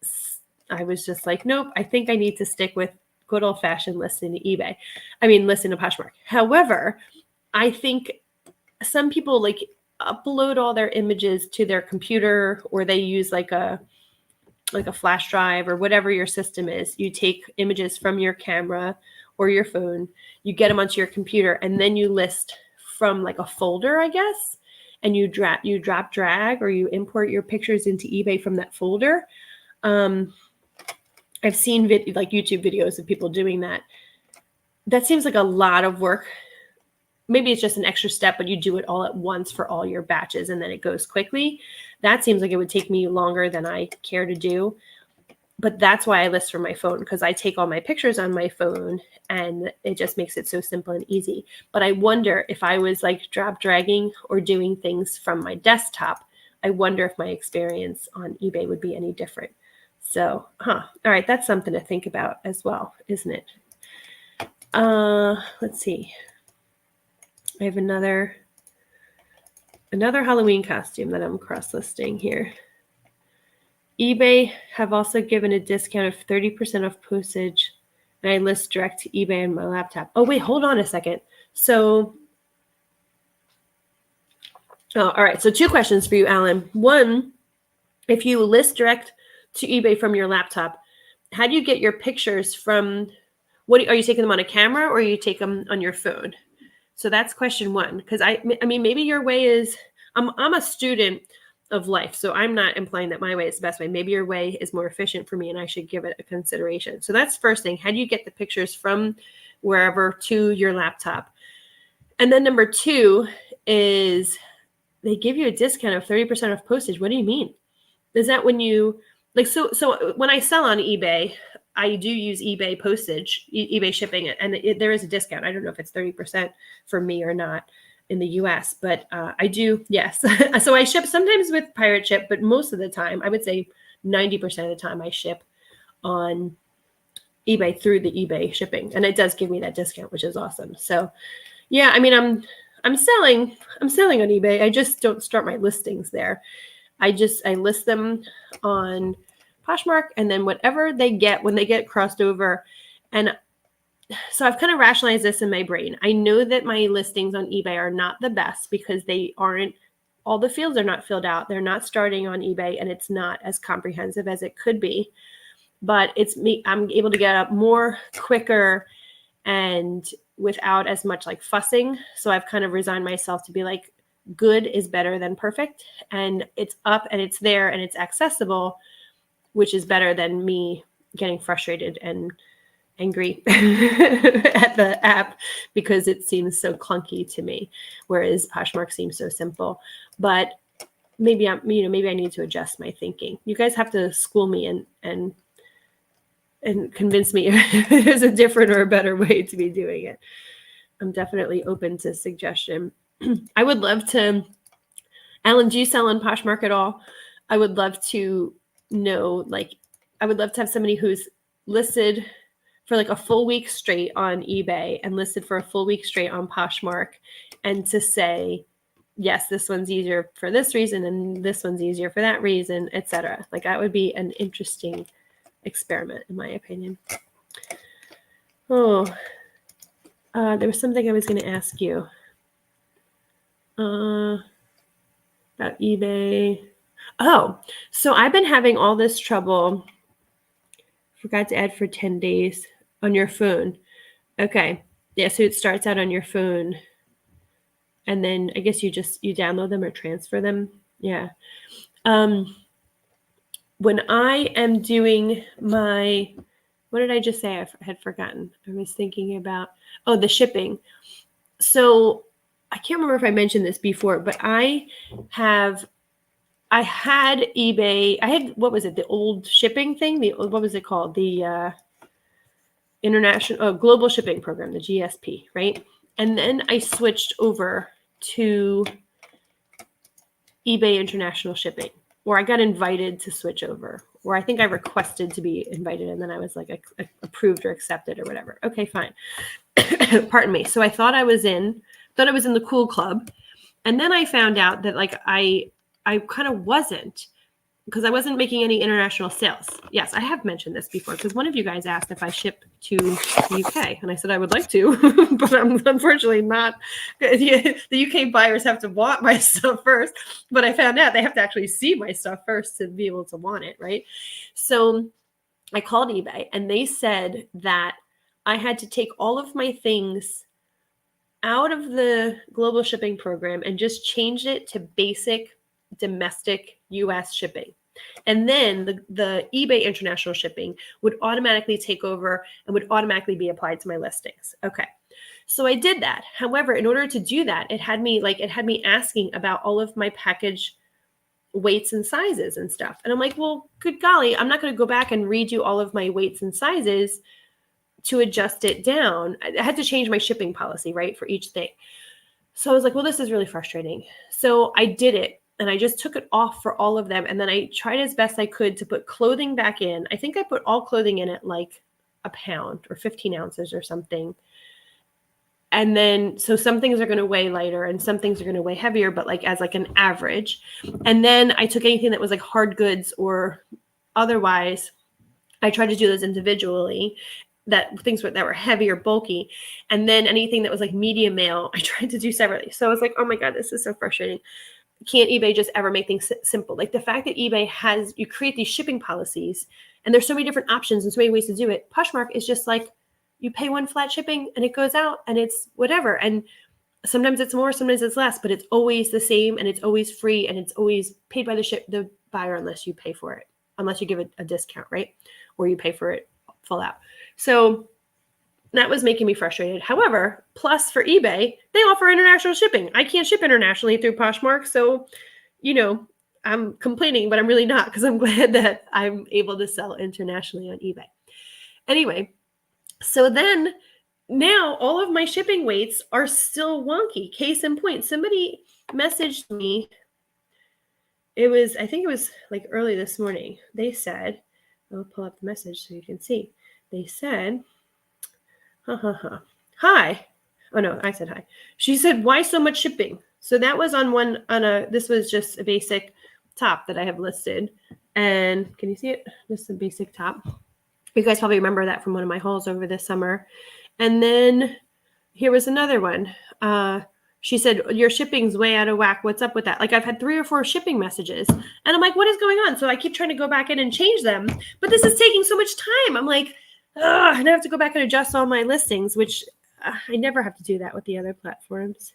was just like, nope, I think I need to stick with good old fashioned listing to eBay. Listing to Poshmark. However, I think some people like upload all their images to their computer, or they use like a flash drive or whatever your system is. You take images from your camera or your phone, you get them onto your computer, and then you list from like a folder, I guess, and you drop drag, or you import your pictures into eBay from that folder. I've seen like YouTube videos of people doing that. That seems like a lot of work. Maybe it's just an extra step, but you do it all at once for all your batches and then it goes quickly. That seems like it would take me longer than I care to do. But that's why I list from my phone, because I take all my pictures on my phone and it just makes it so simple and easy. But I wonder if I was like dragging or doing things from my desktop, I wonder if my experience on eBay would be any different. So, all right, that's something to think about as well, isn't it? Let's see. I have another Halloween costume that I'm cross-listing here. eBay have also given a discount of 30% off postage, and I list direct to eBay on my laptop. Oh, wait, hold on a second. So, all right. So 2 questions for you, Alan. One, if you list direct to eBay from your laptop, how do you get your pictures from, are you taking them on a camera or you take them on your phone? So that's question one. Because I mean, maybe your way is, I'm a student of life, so I'm not implying that my way is the best way. Maybe your way is more efficient for me and I should give it a consideration. So that's first thing. How do you get the pictures from wherever to your laptop? And then number two is they give you a discount of 30% off postage. What do you mean? Is that when you like, so when I sell on eBay, I do use eBay postage, eBay shipping, and there is a discount. I don't know if it's 30% for me or not in the US, but I do, yes. So I ship sometimes with pirate ship, but most of the time, I would say 90% of the time I ship on eBay through the eBay shipping. And it does give me that discount, which is awesome. So yeah, I mean, I'm selling on eBay. I just don't start my listings there. I list them on Poshmark, and then whatever they get when they get crossed over. And so I've kind of rationalized this in my brain. I know that my listings on eBay are not the best because all the fields are not filled out. They're not starting on eBay, and it's not as comprehensive as it could be. But I'm able to get up more quicker and without as much like fussing. So I've kind of resigned myself to be like, good is better than perfect, and it's up and it's there and it's accessible, which is better than me getting frustrated and angry at the app because it seems so clunky to me, whereas Poshmark seems so simple. But maybe I need to adjust my thinking. You guys have to school me and convince me if there's a different or a better way to be doing it. I'm definitely open to suggestion. I would love to, Alan, do you sell on Poshmark at all? I would love to know, I would love to have somebody who's listed for like a full week straight on eBay and listed for a full week straight on Poshmark, and to say, yes, this one's easier for this reason and this one's easier for that reason, etc. Like that would be an interesting experiment, in my opinion. There was something I was going to ask you about eBay. Oh, so I've been having all this trouble. Forgot to add for 10 days on your phone. Okay. Yeah, so it starts out on your phone. And then I guess you download them or transfer them. Yeah. When I am doing what did I just say? I had forgotten. I was thinking about, the shipping. So I can't remember if I mentioned this before, but I had eBay. I had, what was it? The old shipping thing? What was it called? The Global Shipping Program, the GSP, right? And then I switched over to eBay International Shipping, or I got invited to switch over, or I think I requested to be invited, and then I was like approved or accepted or whatever. Okay, fine. Pardon me. So I thought I was in the cool club, and then I found out that like I kind of wasn't, because I wasn't making any international sales. Yes, I have mentioned this before, because one of you guys asked if I ship to the UK, and I said I would like to, but I'm unfortunately not. The UK buyers have to want my stuff first, but I found out they have to actually see my stuff first to be able to want it, right? So I called eBay, and they said that I had to take all of my things out of the global shipping program and just change it to basic domestic US shipping. And then the eBay international shipping would automatically take over and would automatically be applied to my listings. Okay. So I did that. However, in order to do that, it had me asking about all of my package weights and sizes and stuff. And I'm like, well, good golly, I'm not going to go back and redo all of my weights and sizes to adjust it down. I had to change my shipping policy, right, for each thing. So I was like, well, this is really frustrating. So I did it, and I just took it off for all of them. And then I tried as best I could to put clothing back in. I think I put all clothing in at like a pound or 15 ounces or something. And then, so some things are going to weigh lighter and some things are going to weigh heavier, but like as like an average. And then I took anything that was like hard goods or otherwise. I tried to do those individually, things that were heavy or bulky. And then anything that was like medium mail, I tried to do separately. So I was like, oh my God, this is so frustrating. can't eBay just ever make things simple? Like the fact that eBay you create these shipping policies and there's so many different options and so many ways to do it. Poshmark is just like, you pay one flat shipping and it goes out and it's whatever. And sometimes it's more, sometimes it's less, but it's always the same and it's always free and it's always paid by the buyer unless you pay for it, unless you give it a discount, right? Or you pay for it full out. So that was making me frustrated. However, plus for eBay, they offer international shipping. I can't ship internationally through Poshmark. So, I'm complaining, but I'm really not, because I'm glad that I'm able to sell internationally on eBay. Anyway, so then now all of my shipping weights are still wonky. Case in point, somebody messaged me. I think it was like early this morning. They said, I'll pull up the message so you can see. They said, hi. Oh no, I said hi. She said, why so much shipping? So that was this was just a basic top that I have listed. And can you see it? This is a basic top. You guys probably remember that from one of my hauls over this summer. And then here was another one. She said, your shipping's way out of whack. What's up with that? Like I've had 3 or 4 shipping messages and I'm like, what is going on? So I keep trying to go back in and change them, but this is taking so much time. I'm like, and I have to go back and adjust all my listings, which I never have to do that with the other platforms.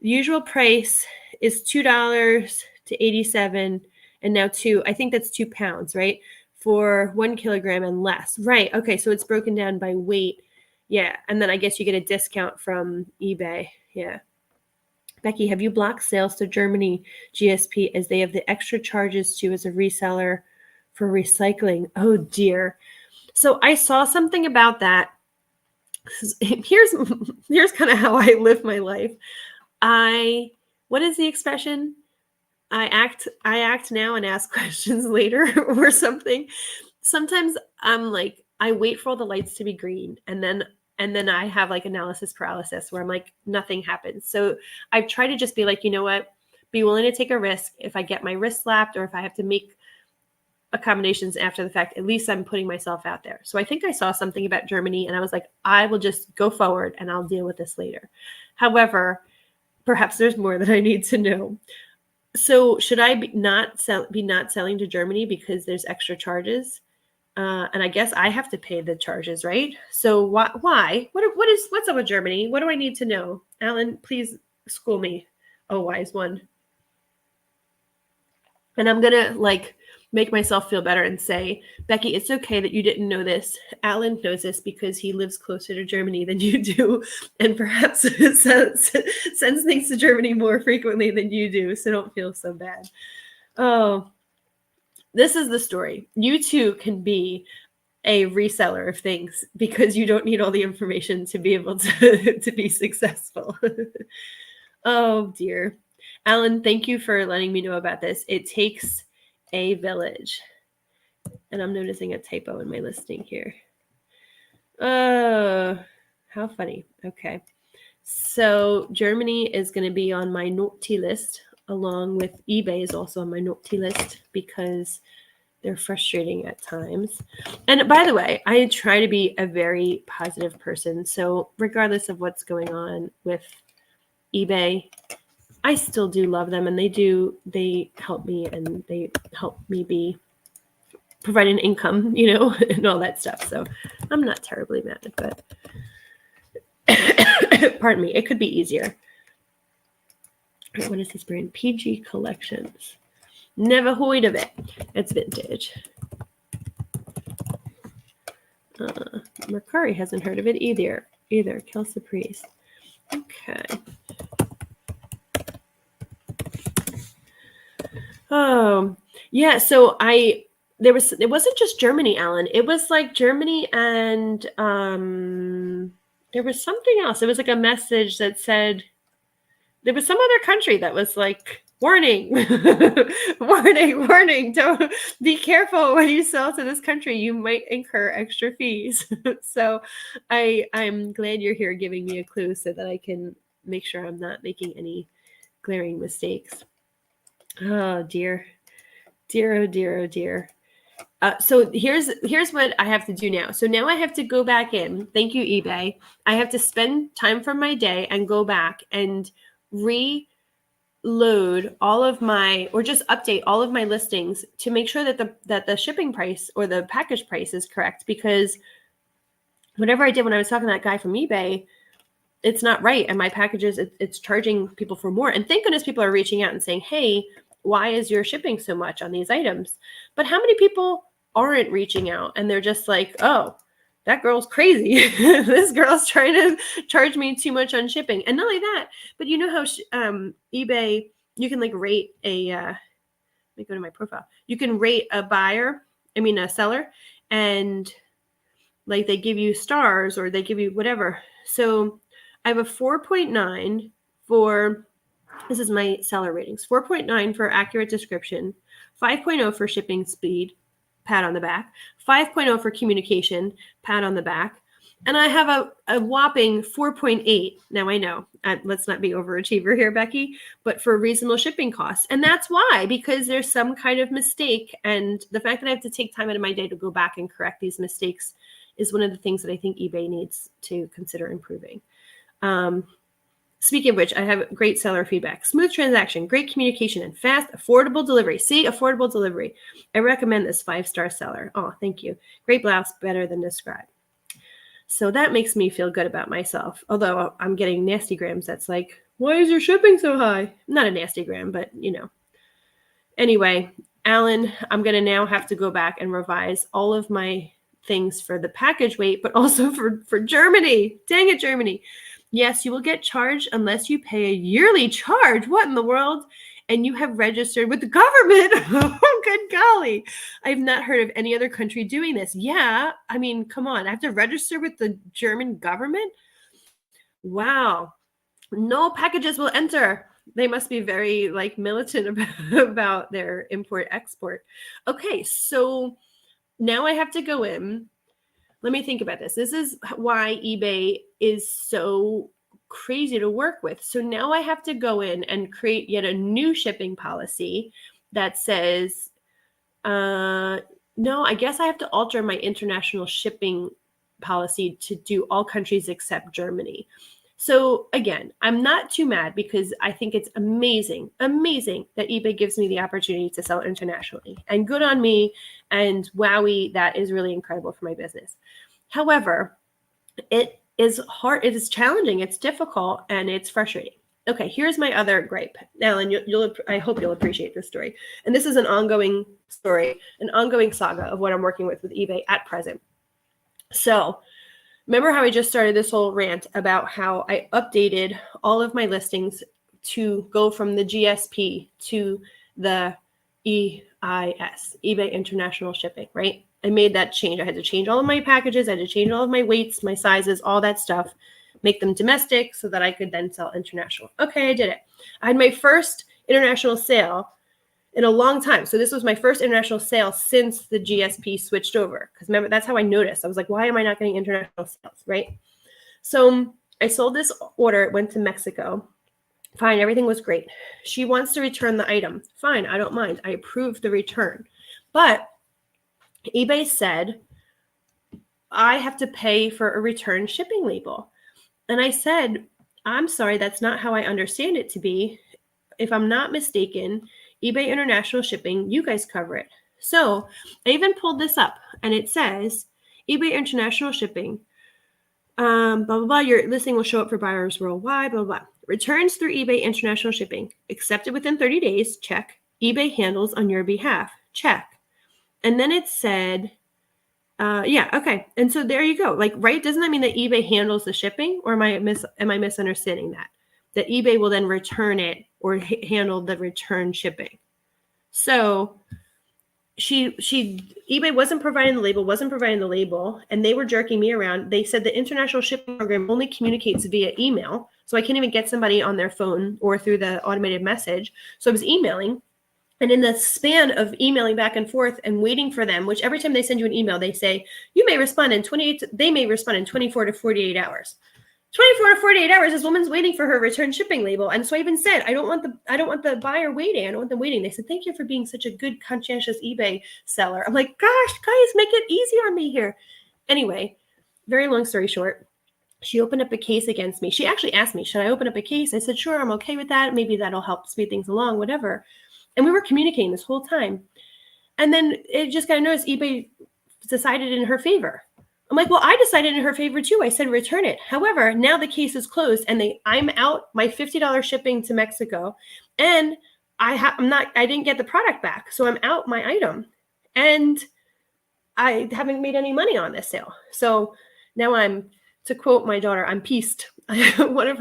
The usual price is $2 to 87 and now I think that's 2 pounds, right? For 1 kilogram and less. Right. Okay. So it's broken down by weight. Yeah. And then I guess you get a discount from eBay. Yeah. Becky, have you blocked sales to Germany GSP as they have the extra charges too as a reseller for recycling? Oh dear. So I saw something about that. Here's kind of how I live my life. What is the expression? I act now and ask questions later or something. Sometimes I'm like, I wait for all the lights to be green and then I have like analysis paralysis where I'm like, nothing happens. So I've tried to just be like, you know what, be willing to take a risk. If I get my wrist slapped or if I have to make accommodations after the fact, at least I'm putting myself out there. So I think I saw something about Germany and I was like, I will just go forward and I'll deal with this later. However, perhaps there's more that I need to know. So should I be not selling to Germany because there's extra charges? And I guess I have to pay the charges, right? So why? What's up with Germany? What do I need to know? Alan, please school me. Oh, wise one. And I'm going to make myself feel better and say, Becky, it's okay that you didn't know this. Alan knows this because he lives closer to Germany than you do, and perhaps sends things to Germany more frequently than you do, so don't feel so bad. Oh, this is the story. You too can be a reseller of things because you don't need all the information to be able to be successful. Oh, dear. Alan, thank you for letting me know about this. It takes a village. And I'm noticing a typo in my listing here. Oh, how funny. Okay. So Germany is going to be on my naughty list, along with eBay is also on my naughty list because they're frustrating at times. And by the way, I try to be a very positive person. So regardless of what's going on with eBay, I still do love them, and they help me, and they help me provide an income, and all that stuff. So I'm not terribly mad, but pardon me, it could be easier. What is this brand? PG Collections. Never heard of it. It's vintage. Mercari hasn't heard of it either. Kelsey Priest. Okay. Oh, yeah. So it wasn't just Germany, Alan. It was like Germany and there was something else. It was like a message that said there was some other country that was like, warning, warning, don't be careful when you sell to this country. You might incur extra fees. So I'm glad you're here giving me a clue so that I can make sure I'm not making any glaring mistakes. Oh dear. Oh dear. So here's what I have to do now. So now I have to go back in. Thank you, eBay. I have to spend time from my day and go back and load all of my, or just update all of my listings to make sure that the shipping price or the package price is correct, because whatever I did when I was talking to that guy from eBay, it's not right. And my packages, it's charging people for more. And thank goodness people are reaching out and saying, hey, why is your shipping so much on these items? But how many people aren't reaching out and they're just like, oh, that girl's crazy. This girl's trying to charge me too much on shipping. And not only that, but you know how eBay, you can like rate a, let me go to my profile. You can rate a seller, and like they give you stars or they give you whatever. So I have a 4.9 for, this is my seller ratings, 4.9 for accurate description, 5.0 for shipping speed, pat on the back, 5.0 for communication, pat on the back. And I have a whopping 4.8. Now I know, let's not be overachiever here, Becky, but for reasonable shipping costs. And that's why, because there's some kind of mistake. And the fact that I have to take time out of my day to go back and correct these mistakes is one of the things that I think eBay needs to consider improving. Speaking of which, I have great seller feedback. Smooth transaction, great communication, and fast, affordable delivery. See, affordable delivery. I recommend this 5-star seller. Oh, thank you. Great blouse, better than described. So that makes me feel good about myself. Although I'm getting nasty grams that's like, why is your shipping so high? Not a nasty gram, but you know. Anyway, Alan, I'm going to now have to go back and revise all of my things for the package weight, but also for Germany. Dang it, Germany. Yes, you will get charged unless you pay a yearly charge. What in the world? And you have registered with the government. Oh, good golly. I've not heard of any other country doing this. Yeah, I mean, come on. I have to register with the German government? Wow. No packages will enter. They must be very like militant about their import-export. Okay, so now I have to go in. Let me think about this. This is why eBay is so crazy to work with. So now I have to go in and create yet a new shipping policy that says, no, I guess I have to alter my international shipping policy to do all countries except Germany. So again, I'm not too mad because I think it's amazing that eBay gives me the opportunity to sell internationally, and good on me, and wowie, that is really incredible for my business. However, it is hard, it is challenging, it's difficult, and it's frustrating. Okay, here's my other gripe. Alan, I hope you'll appreciate this story. And this is an ongoing story, an ongoing saga of what I'm working with eBay at present. So remember how I just started this whole rant about how I updated all of my listings to go from the GSP to the EIS, eBay International Shipping, right? I made that change. I had to change all of my packages. I had to change all of my weights, my sizes, all that stuff, make them domestic so that I could then sell international. Okay, I did it. I had my first international sale in a long time. So this was my first international sale since the GSP switched over. Because remember, that's how I noticed. I was like, why am I not getting international sales, right? So I sold this order. It went to Mexico. Fine, everything was great. She wants to return the item. Fine, I don't mind. I approved the return. But eBay said, I have to pay for a return shipping label. And I said, I'm sorry, that's not how I understand it to be. If I'm not mistaken, eBay International Shipping, you guys cover it. So I even pulled this up, and it says, eBay International Shipping, blah, blah, blah, your listing will show up for buyers worldwide, blah, blah, blah. Returns through eBay International Shipping, accepted within 30 days, check. eBay handles on your behalf, check. And then it said, yeah, okay. And so there you go. Like, right? Doesn't that mean that eBay handles the shipping, or am I misunderstanding that? That eBay will then return it or handle the return shipping. So eBay wasn't providing the label, and they were jerking me around. They said the international shipping program only communicates via email, so I can't even get somebody on their phone or through the automated message. So I was emailing. And in the span of emailing back and forth and waiting for them, which every time they send you an email, they say, you may respond in 24 to 48 hours. 24 to 48 hours, this woman's waiting for her return shipping label. And so I even said, I don't want the buyer waiting. I don't want them waiting. They said, thank you for being such a good, conscientious eBay seller. I'm like, gosh, guys, make it easy on me here. Anyway, very long story short, she opened up a case against me. She actually asked me, should I open up a case? I said, sure, I'm okay with that. Maybe that'll help speed things along, whatever. And we were communicating this whole time. And then it just got noticed eBay decided in her favor. I'm like, well, I decided in her favor too. I said return it. However, now the case is closed and I'm out my $50 shipping to Mexico, and I didn't get the product back. So I'm out my item. And I haven't made any money on this sale. So now to quote my daughter, I'm pissed. one of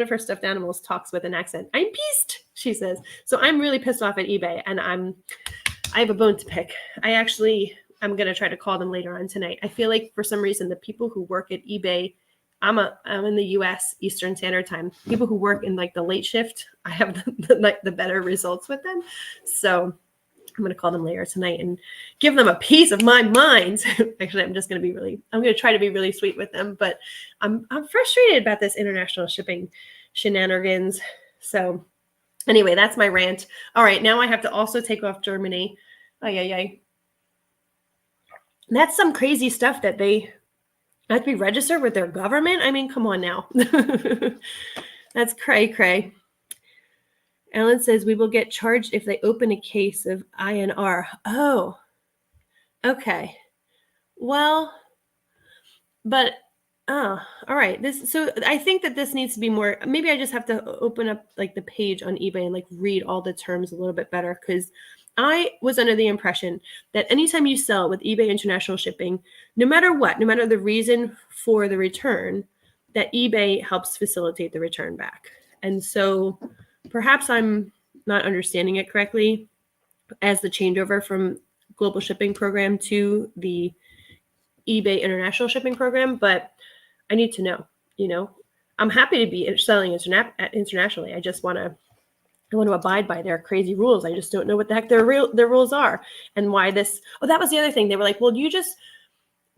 her stuffed animals talks with an accent. I'm pissed, she says. So I'm really pissed off at eBay, and I have a bone to pick. I'm going to try to call them later on tonight. I feel like for some reason, the people who work at eBay, I'm in the US Eastern Standard Time. People who work in like the late shift, I have the better results with them. So I'm going to call them later tonight and give them a piece of my mind. Actually, I'm going to try to be really sweet with them, but I'm frustrated about this international shipping shenanigans. So anyway, that's my rant. All right. Now I have to also take off Germany. Ay. That's some crazy stuff that they have to be registered with their government. I mean, come on now. That's cray. Ellen says we will get charged if they open a case of INR. Oh, okay. Well, but all right. So I think that this needs to be more. Maybe I just have to open up like the page on eBay and like read all the terms a little bit better, because I was under the impression that anytime you sell with eBay International Shipping, no matter the reason for the return, that eBay helps facilitate the return back. And so perhaps I'm not understanding it correctly as the changeover from global shipping program to the eBay International Shipping program, but I need to know, I'm happy to be selling internationally. I just want to abide by their crazy rules. I just don't know what the heck their rules are and why this. Oh, that was the other thing. They were like, well, you just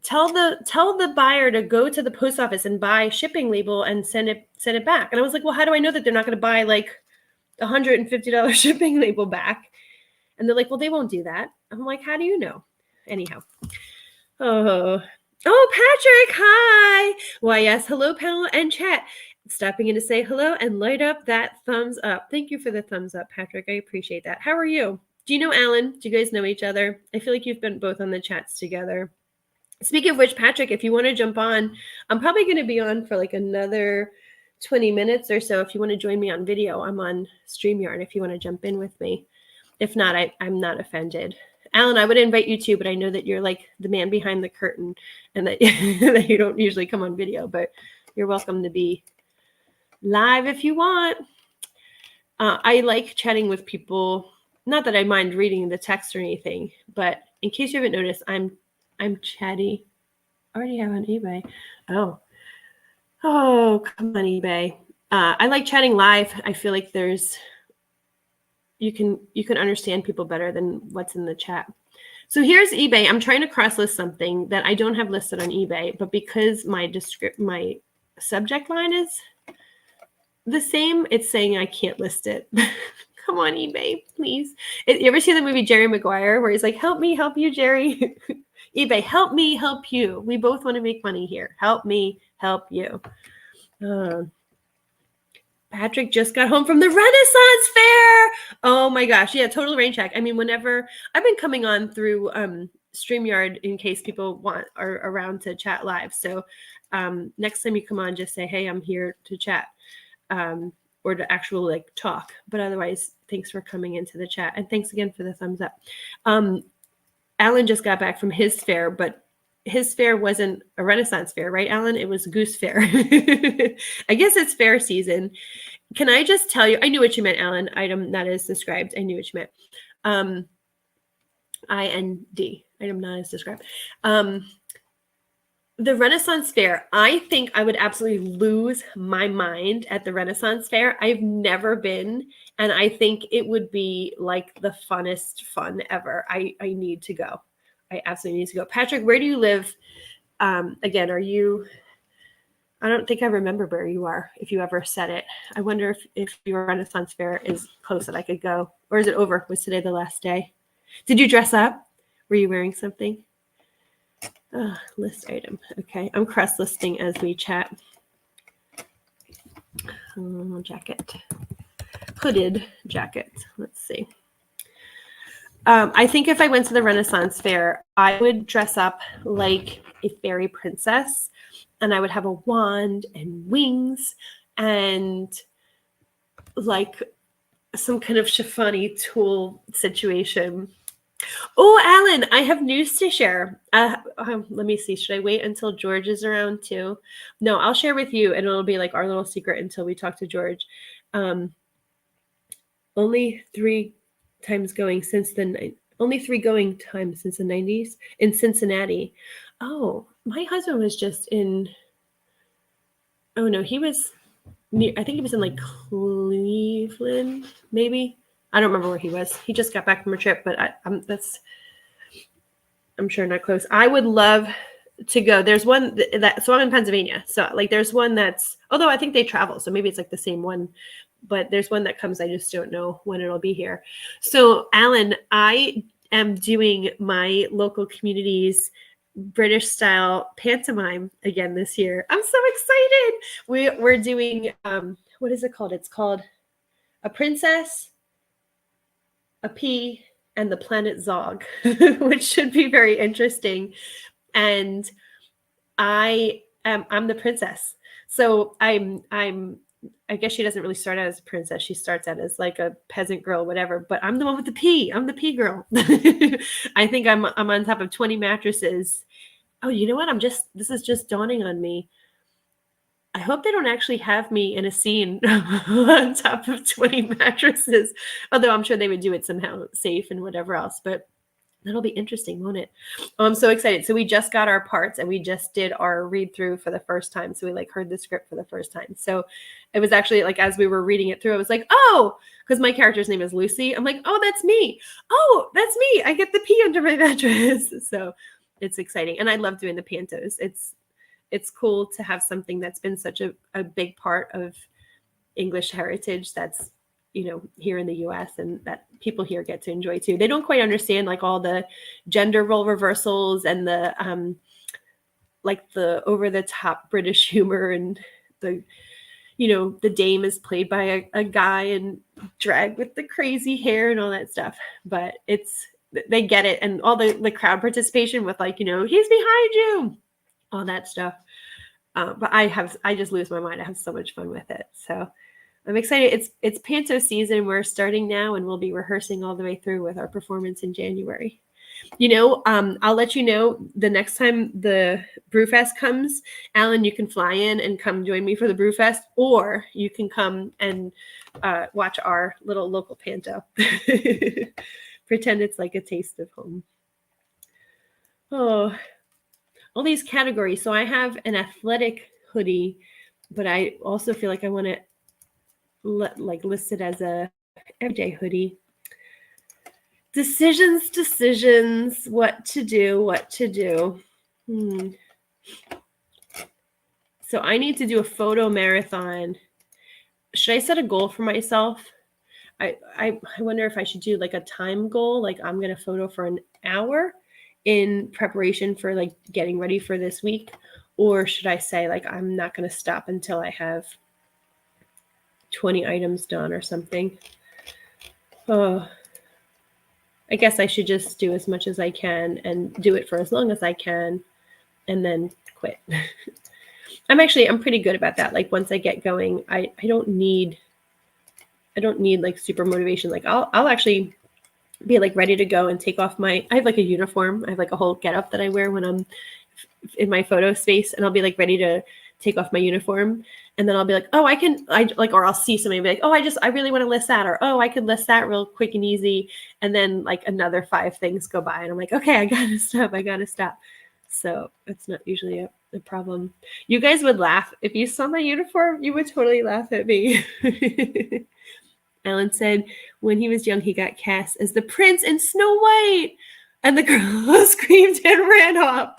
tell the buyer to go to the post office and buy shipping label and send it back. And I was like, well, how do I know that they're not going to buy like $150 shipping label back? And they're like, well, they won't do that. I'm like, how do you know? Anyhow. Oh, Patrick, hi. Why, yes. Hello, panel and chat. Stopping in to say hello and light up that thumbs up. Thank you for the thumbs up, Patrick. I appreciate that. How are you? Do you know Alan? Do you guys know each other? I feel like you've been both on the chats together. Speaking of which, Patrick, if you want to jump on, I'm probably going to be on for like another 20 minutes or so. If you want to join me on video, I'm on StreamYard if you want to jump in with me. If not, I'm not offended. Alan, I would invite you too, but I know that you're like the man behind the curtain and that, that you don't usually come on video, but you're welcome to be live if you want. I like chatting with people. Not that I mind reading the text or anything, but in case you haven't noticed, I'm chatty. I already have on eBay. Oh, come on, eBay. I like chatting live. I feel like you can understand people better than what's in the chat. So here's eBay. I'm trying to cross list something that I don't have listed on eBay, but because my subject line is the same, it's saying I can't list it. Come on, eBay, please. You ever see the movie Jerry Maguire where he's like, help me, help you, Jerry? eBay, help me, help you. We both want to make money here. Help me, help you. Patrick just got home from the Renaissance Fair. Oh my gosh. Yeah, total rain check. I mean, whenever I've been coming on through StreamYard in case people are around to chat live. So next time you come on, just say, hey, I'm here to chat or to actually like talk. But otherwise, thanks for coming into the chat. And thanks again for the thumbs up. Alan just got back from his fair, but his fair wasn't a Renaissance fair, right, Alan? It was Goose Fair. I guess it's fair season. Can I just tell you, I knew what you meant, Alan. Item not as described. I knew what you meant. IND. Item not as described. The Renaissance Fair, I think I would absolutely lose my mind at the Renaissance Fair. I've never been, and I think it would be like the funnest fun ever. I need to go. I absolutely need to go. Patrick, where do you live? Again, I don't think I remember where you are, if you ever said it. I wonder if your Renaissance Fair is close that I could go. Or is it over? Was today the last day? Did you dress up? Were you wearing something? List item. Okay, I'm cross listing as we chat. Jacket, hooded jacket. Let's see. I think if I went to the Renaissance Fair, I would dress up like a fairy princess, and I would have a wand and wings and like some kind of chiffony tulle situation. Oh, Alan, I have news to share. Let me see. Should I wait until George is around too? No, I'll share with you, and it'll be like our little secret until we talk to George. Only 3 times going since only 3 times since the 90s in Cincinnati. Oh, my husband was just in. Oh no, he was near. I think he was in like Cleveland, maybe. I don't remember where he was. He just got back from a trip, but I'm sure not close. I would love to go. There's one so I'm in Pennsylvania. So like there's one that's, although I think they travel, so maybe it's like the same one, but there's one that comes. I just don't know when it'll be here. So Alan, I am doing my local community's British style pantomime again this year. I'm so excited. We're doing, what is it called? It's called A Princess, a Pea, and the Planet Zog, which should be very interesting. And I'm the princess. So I guess she doesn't really start out as a princess. She starts out as like a peasant girl, whatever. But I'm the one with the pea. I'm the pea girl. I think I'm on top of 20 mattresses. Oh, you know what? This is just dawning on me. I hope they don't actually have me in a scene on top of 20 mattresses. Although I'm sure they would do it somehow safe and whatever else. But that'll be interesting, won't it? Oh, I'm so excited. So we just got our parts and we just did our read through for the first time. So we like heard the script for the first time. So it was actually like, as we were reading it through, I was like, oh, because my character's name is Lucy. I'm like, oh, that's me. Oh, that's me. I get the pea under my mattress. So it's exciting. And I love doing the pantos. It's cool to have something that's been such a big part of English heritage that's, here in the US and that people here get to enjoy too. They don't quite understand like all the gender role reversals and the like the over the top British humor and the dame is played by a guy and drag with the crazy hair and all that stuff. But they get it, and all the crowd participation with like, he's behind you, all that stuff. But I just lose my mind. I have so much fun with it. So I'm excited. It's Panto season. We're starting now, and we'll be rehearsing all the way through with our performance in January. I'll let you know the next time the Brewfest comes. Alan, you can fly in and come join me for the Brewfest, or you can come and watch our little local Panto. Pretend it's like a taste of home. Oh, all these categories. So I have an athletic hoodie, but I also feel like I want to list it as a everyday hoodie. Decisions, what to do. So I need to do a photo marathon. Should I set a goal for myself? I wonder if I should do like a time goal, like I'm going to photo for an hour in preparation for like getting ready for this week, or should I say like I'm not going to stop until I have 20 items done or something? Oh, I guess I should just do as much as I can and do it for as long as I can and then quit. I'm pretty good about that. Like once I get going, I don't need like super motivation. Like I'll actually be like ready to go and take off I have like a uniform. I have like a whole getup that I wear when I'm in my photo space, and I'll be like ready to take off my uniform. And then I'll be like, oh, or I'll see somebody and be like, oh, I really want to list that. Or, oh, I could list that real quick and easy. And then like another 5 things go by and I'm like, okay, I got to stop. So it's not usually a problem. You guys would laugh. If you saw my uniform, you would totally laugh at me. Alan said when he was young, he got cast as the prince in Snow White. And the girl screamed and ran off.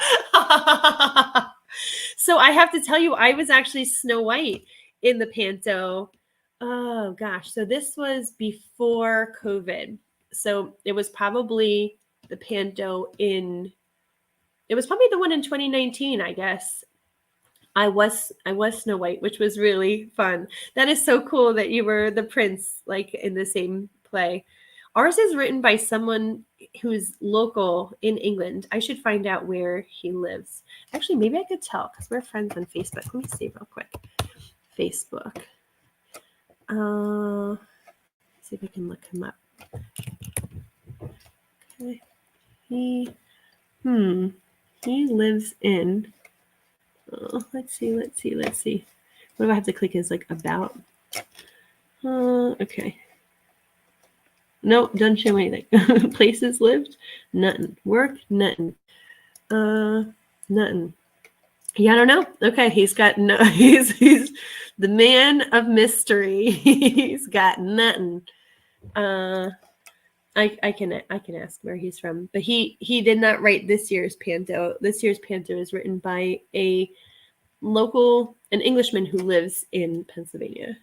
So I have to tell you, I was actually Snow White in the Panto. Oh, gosh. So this was before COVID. So it was probably the Panto in it was probably the one in 2019, I guess. I was Snow White, which was really fun. That is so cool that you were the prince, like in the same play. Ours is written by someone who's local in England. I should find out where he lives. Actually, maybe I could tell because we're friends on Facebook. Let me see real quick. Facebook. See if I can look him up. Okay. He lives in. Let's see. What do I have to click? Is like about. Okay. Nope, doesn't show anything. Places lived, nothing. Work, nothing. Nothing. Yeah, I don't know. Okay, he's got no. He's the man of mystery. He's got nothing. I can ask where he's from, but he did not write this year's Panto. This year's Panto is written by an Englishman who lives in Pennsylvania.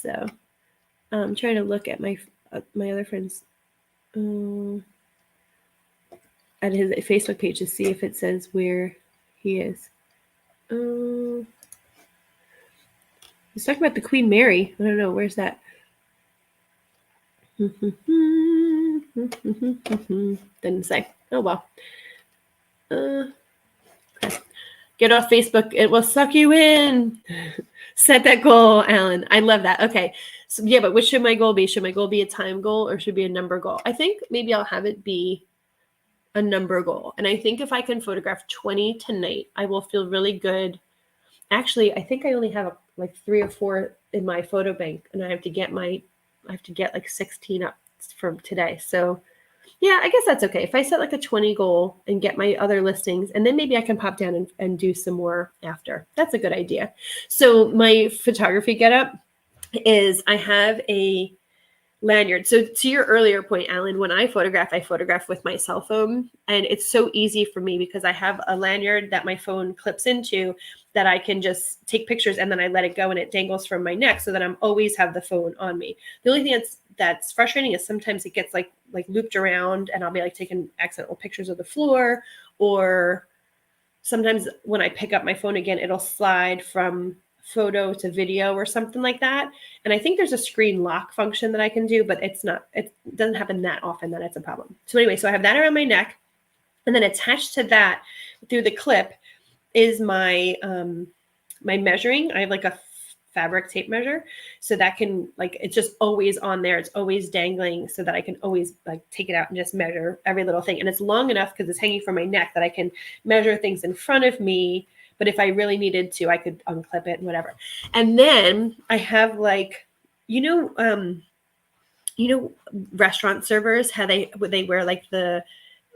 So I'm trying to look at my other friends at his Facebook page to see if it says where he is. He's talking about the Queen Mary. I don't know, where's that? Didn't say. Oh well. Okay. Get off Facebook. It will suck you in. Set that goal, Alan. I love that. Okay. So yeah, but which should my goal be? Should my goal be a time goal or should it be a number goal? I think maybe I'll have it be a number goal. And I think if I can photograph 20 tonight, I will feel really good. Actually, I think I only have like 3 or 4 in my photo bank, and I have to get like 16 up from today. So yeah, I guess that's okay. If I set like a 20 goal and get my other listings, and then maybe I can pop down and do some more after. That's a good idea. So my photography getup is I have a lanyard. So to your earlier point, Alan, when I photograph with my cell phone, and it's so easy for me because I have a lanyard that my phone clips into that I can just take pictures and then I let it go and it dangles from my neck so that I'm always have the phone on me. The only thing that's frustrating is sometimes it gets like looped around and I'll be like taking accidental pictures of the floor, or sometimes when I pick up my phone again, it'll slide from photo to video or something like that. And I think there's a screen lock function that I can do, but it doesn't happen that often that it's a problem. So anyway, so I have that around my neck, and then attached to that through the clip is my my measuring. I have like a fabric tape measure, so that can it's just always on there. It's always dangling so that I can always take it out and just measure every little thing. And it's long enough because it's hanging from my neck that I can measure things in front of me. But if I really needed to, I could unclip it and whatever. And then I have restaurant servers, how they wear like the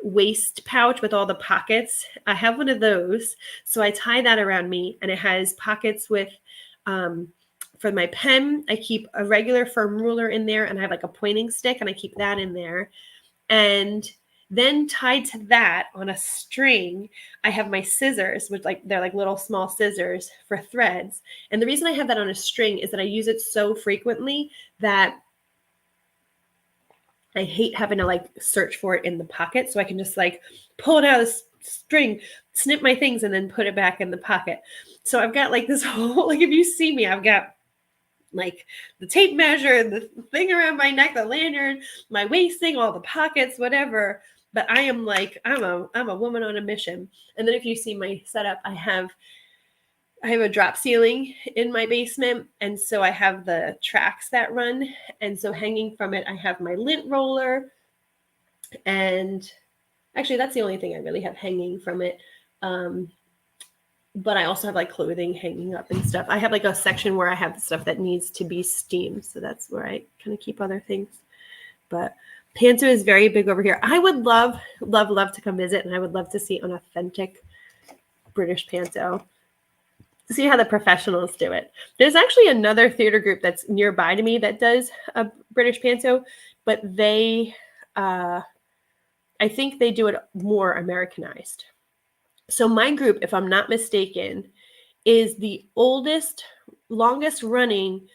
waist pouch with all the pockets. I have one of those. So I tie that around me, and it has pockets with, for my pen, I keep a regular firm ruler in there, and I have like a pointing stick, and I keep that in there. And then tied to that on a string, I have my scissors, which they're like little small scissors for threads. And the reason I have that on a string is that I use it so frequently that I hate having to search for it in the pocket. So I can just pull it out of the string, snip my things, and then put it back in the pocket. So I've got this whole, if you see me, I've got the tape measure, the thing around my neck, the lanyard, my waist thing, all the pockets, whatever. But I am I'm a woman on a mission. And then if you see my setup, I have a drop ceiling in my basement. And so I have the tracks that run. And so hanging from it, I have my lint roller. And actually, that's the only thing I really have hanging from it. But I also have clothing hanging up and stuff. I have a section where I have the stuff that needs to be steamed. So that's where I kind of keep other things. But Panto is very big over here. I would love, love, love to come visit. And I would love to see an authentic British Panto. See how the professionals do it. There's actually another theater group that's nearby to me that does a British Panto, but they, I think they do it more Americanized. So my group, if I'm not mistaken, is the longest running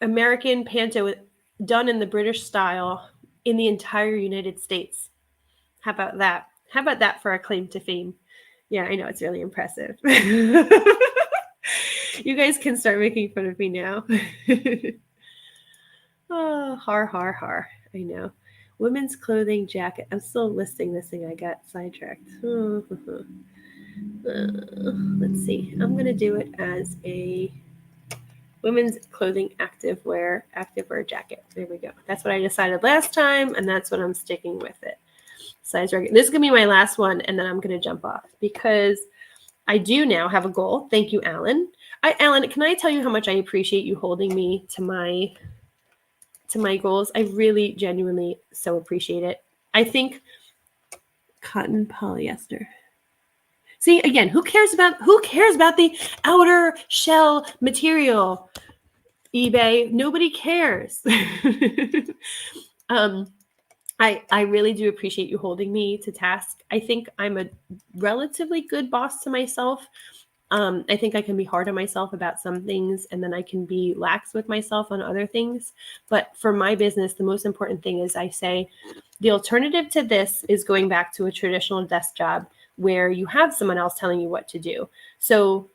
American Panto done in the British style in the entire United States. How about that? How about that for a claim to fame? Yeah, I know it's really impressive. You guys can start making fun of me now. Oh, har, har, har. I know. Women's clothing jacket. I'm still listing this thing. I got sidetracked. Let's see. I'm going to do it as a women's clothing activewear jacket. There we go. That's what I decided last time, and that's what I'm sticking with it. Size regular. This is going to be my last one, and then I'm going to jump off because I do now have a goal. Thank you, Alan. Alan, can I tell you how much I appreciate you holding me to my goals? I really genuinely so appreciate it. I think cotton polyester. See, again, who cares about the outer shell material? eBay, nobody cares. I really do appreciate you holding me to task. I think I'm a relatively good boss to myself. I think I can be hard on myself about some things, and then I can be lax with myself on other things. But for my business, the most important thing is I say the alternative to this is going back to a traditional desk job where you have someone else telling you what to do. So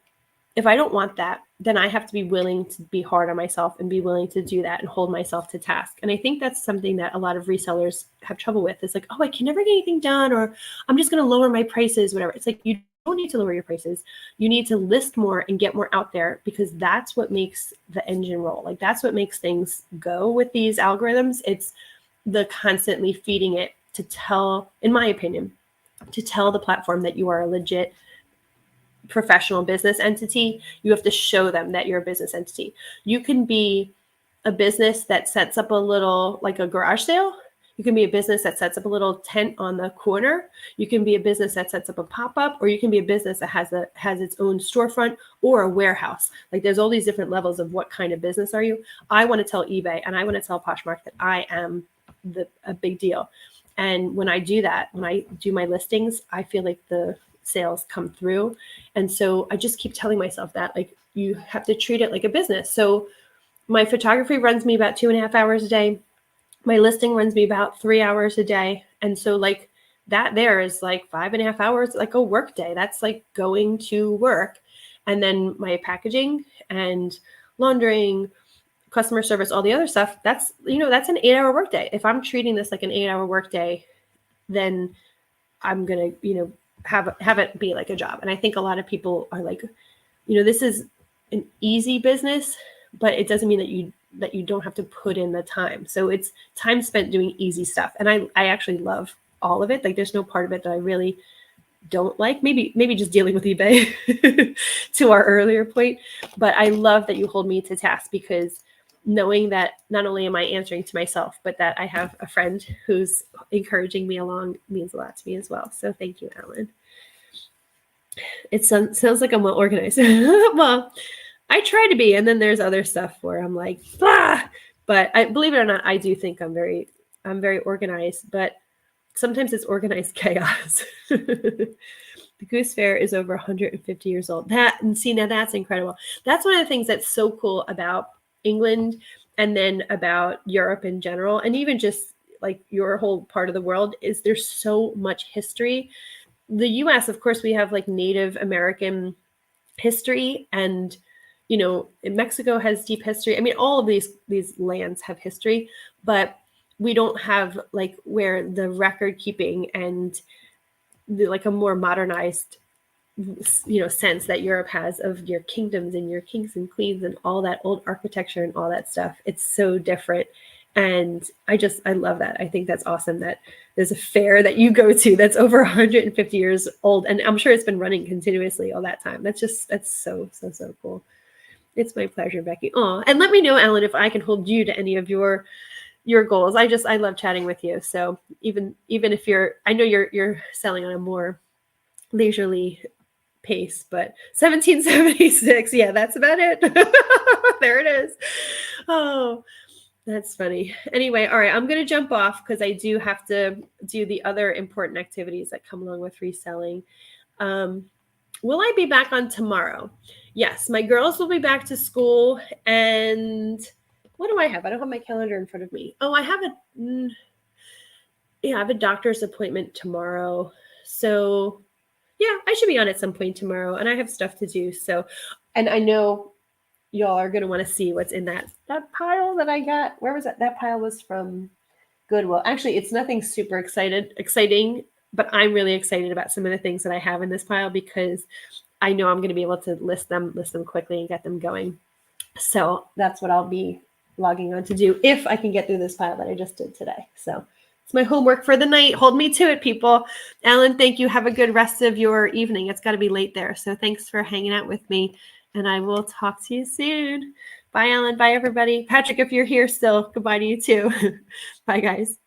if I don't want that, then I have to be willing to be hard on myself and be willing to do that and hold myself to task. And I think that's something that a lot of resellers have trouble with. It's like, oh, I can never get anything done, or I'm just going to lower my prices, whatever. It's like, you don't need to lower your prices. You need to list more and get more out there, because that's what makes the engine roll. Like, that's what makes things go with these algorithms. It's the constantly feeding it to tell, in my opinion, to tell the platform that you are a legit professional business entity. You have to show them that you're a business entity. You can be a business that sets up a little, like a garage sale. You can be a business that sets up a little tent on the corner. You can be a business that sets up a pop-up, or you can be a business that has its own storefront or a warehouse. Like, there's all these different levels of what kind of business are you. I want to tell eBay and I want to tell Poshmark that I am a big deal. And when I do that, when I do my listings, I feel like the sales come through. And so I just keep telling myself that, like, you have to treat it like a business. So my photography runs me about 2.5 hours a day. My listing runs me about 3 hours a day. And so, like, that there is like 5.5 hours, like a work day. That's like going to work. And then my packaging and laundering, customer service, all the other stuff, that's an 8-hour workday. If I'm treating this like an 8-hour workday, then I'm going to, have it be like a job. And I think a lot of people are like, this is an easy business, but it doesn't mean that you don't have to put in the time. So it's time spent doing easy stuff. And I actually love all of it. Like, there's no part of it that I really don't like. Maybe just dealing with eBay to our earlier point. But I love that you hold me to task, because knowing that not only am I answering to myself, but that I have a friend who's encouraging me along means a lot to me as well. So thank you, Alan. It sounds like I'm well organized. Well, I try to be, and then there's other stuff where I'm like, but I believe it or not, I do think I'm very organized, but sometimes it's organized chaos. The Goose Fair is over 150 years old. Now that's incredible. That's one of the things that's so cool about England, and then about Europe in general, and even just like your whole part of the world, is there's so much history. The US, of course, we have like Native American history, and Mexico has deep history. I mean, all of these lands have history, but we don't have like where the record keeping and like a more modernized sense that Europe has of your kingdoms and your kings and queens and all that old architecture and all that stuff. It's so different. And I love that. I think that's awesome that there's a fair that you go to that's over 150 years old. And I'm sure it's been running continuously all that time. That's so cool. It's my pleasure, Becky. Oh, and let me know, Alan, if I can hold you to any of your goals. I love chatting with you. So even if I know you're selling on a more leisurely pace, but 1776, yeah, that's about it. There it is. Oh, that's funny. Anyway, all right, I'm going to jump off because I do have to do the other important activities that come along with reselling. Will I be back on tomorrow? Yes, my girls will be back to school. And what do I have? I don't have my calendar in front of me. Oh, I have yeah, I have a doctor's appointment tomorrow. So yeah, I should be on at some point tomorrow, and I have stuff to do. So, and I know y'all are going to want to see what's in that pile that I got. Where was that? That pile was from Goodwill. Actually, it's nothing super exciting, but I'm really excited about some of the things that I have in this pile because I know I'm going to be able to list them quickly and get them going. So that's what I'll be logging on to do if I can get through this pile that I just did today. So it's my homework for the night. Hold me to it, people. Ellen, thank you. Have a good rest of your evening. It's got to be late there. So thanks for hanging out with me, and I will talk to you soon. Bye, Ellen. Bye, everybody. Patrick, if you're here still, goodbye to you too. Bye, guys.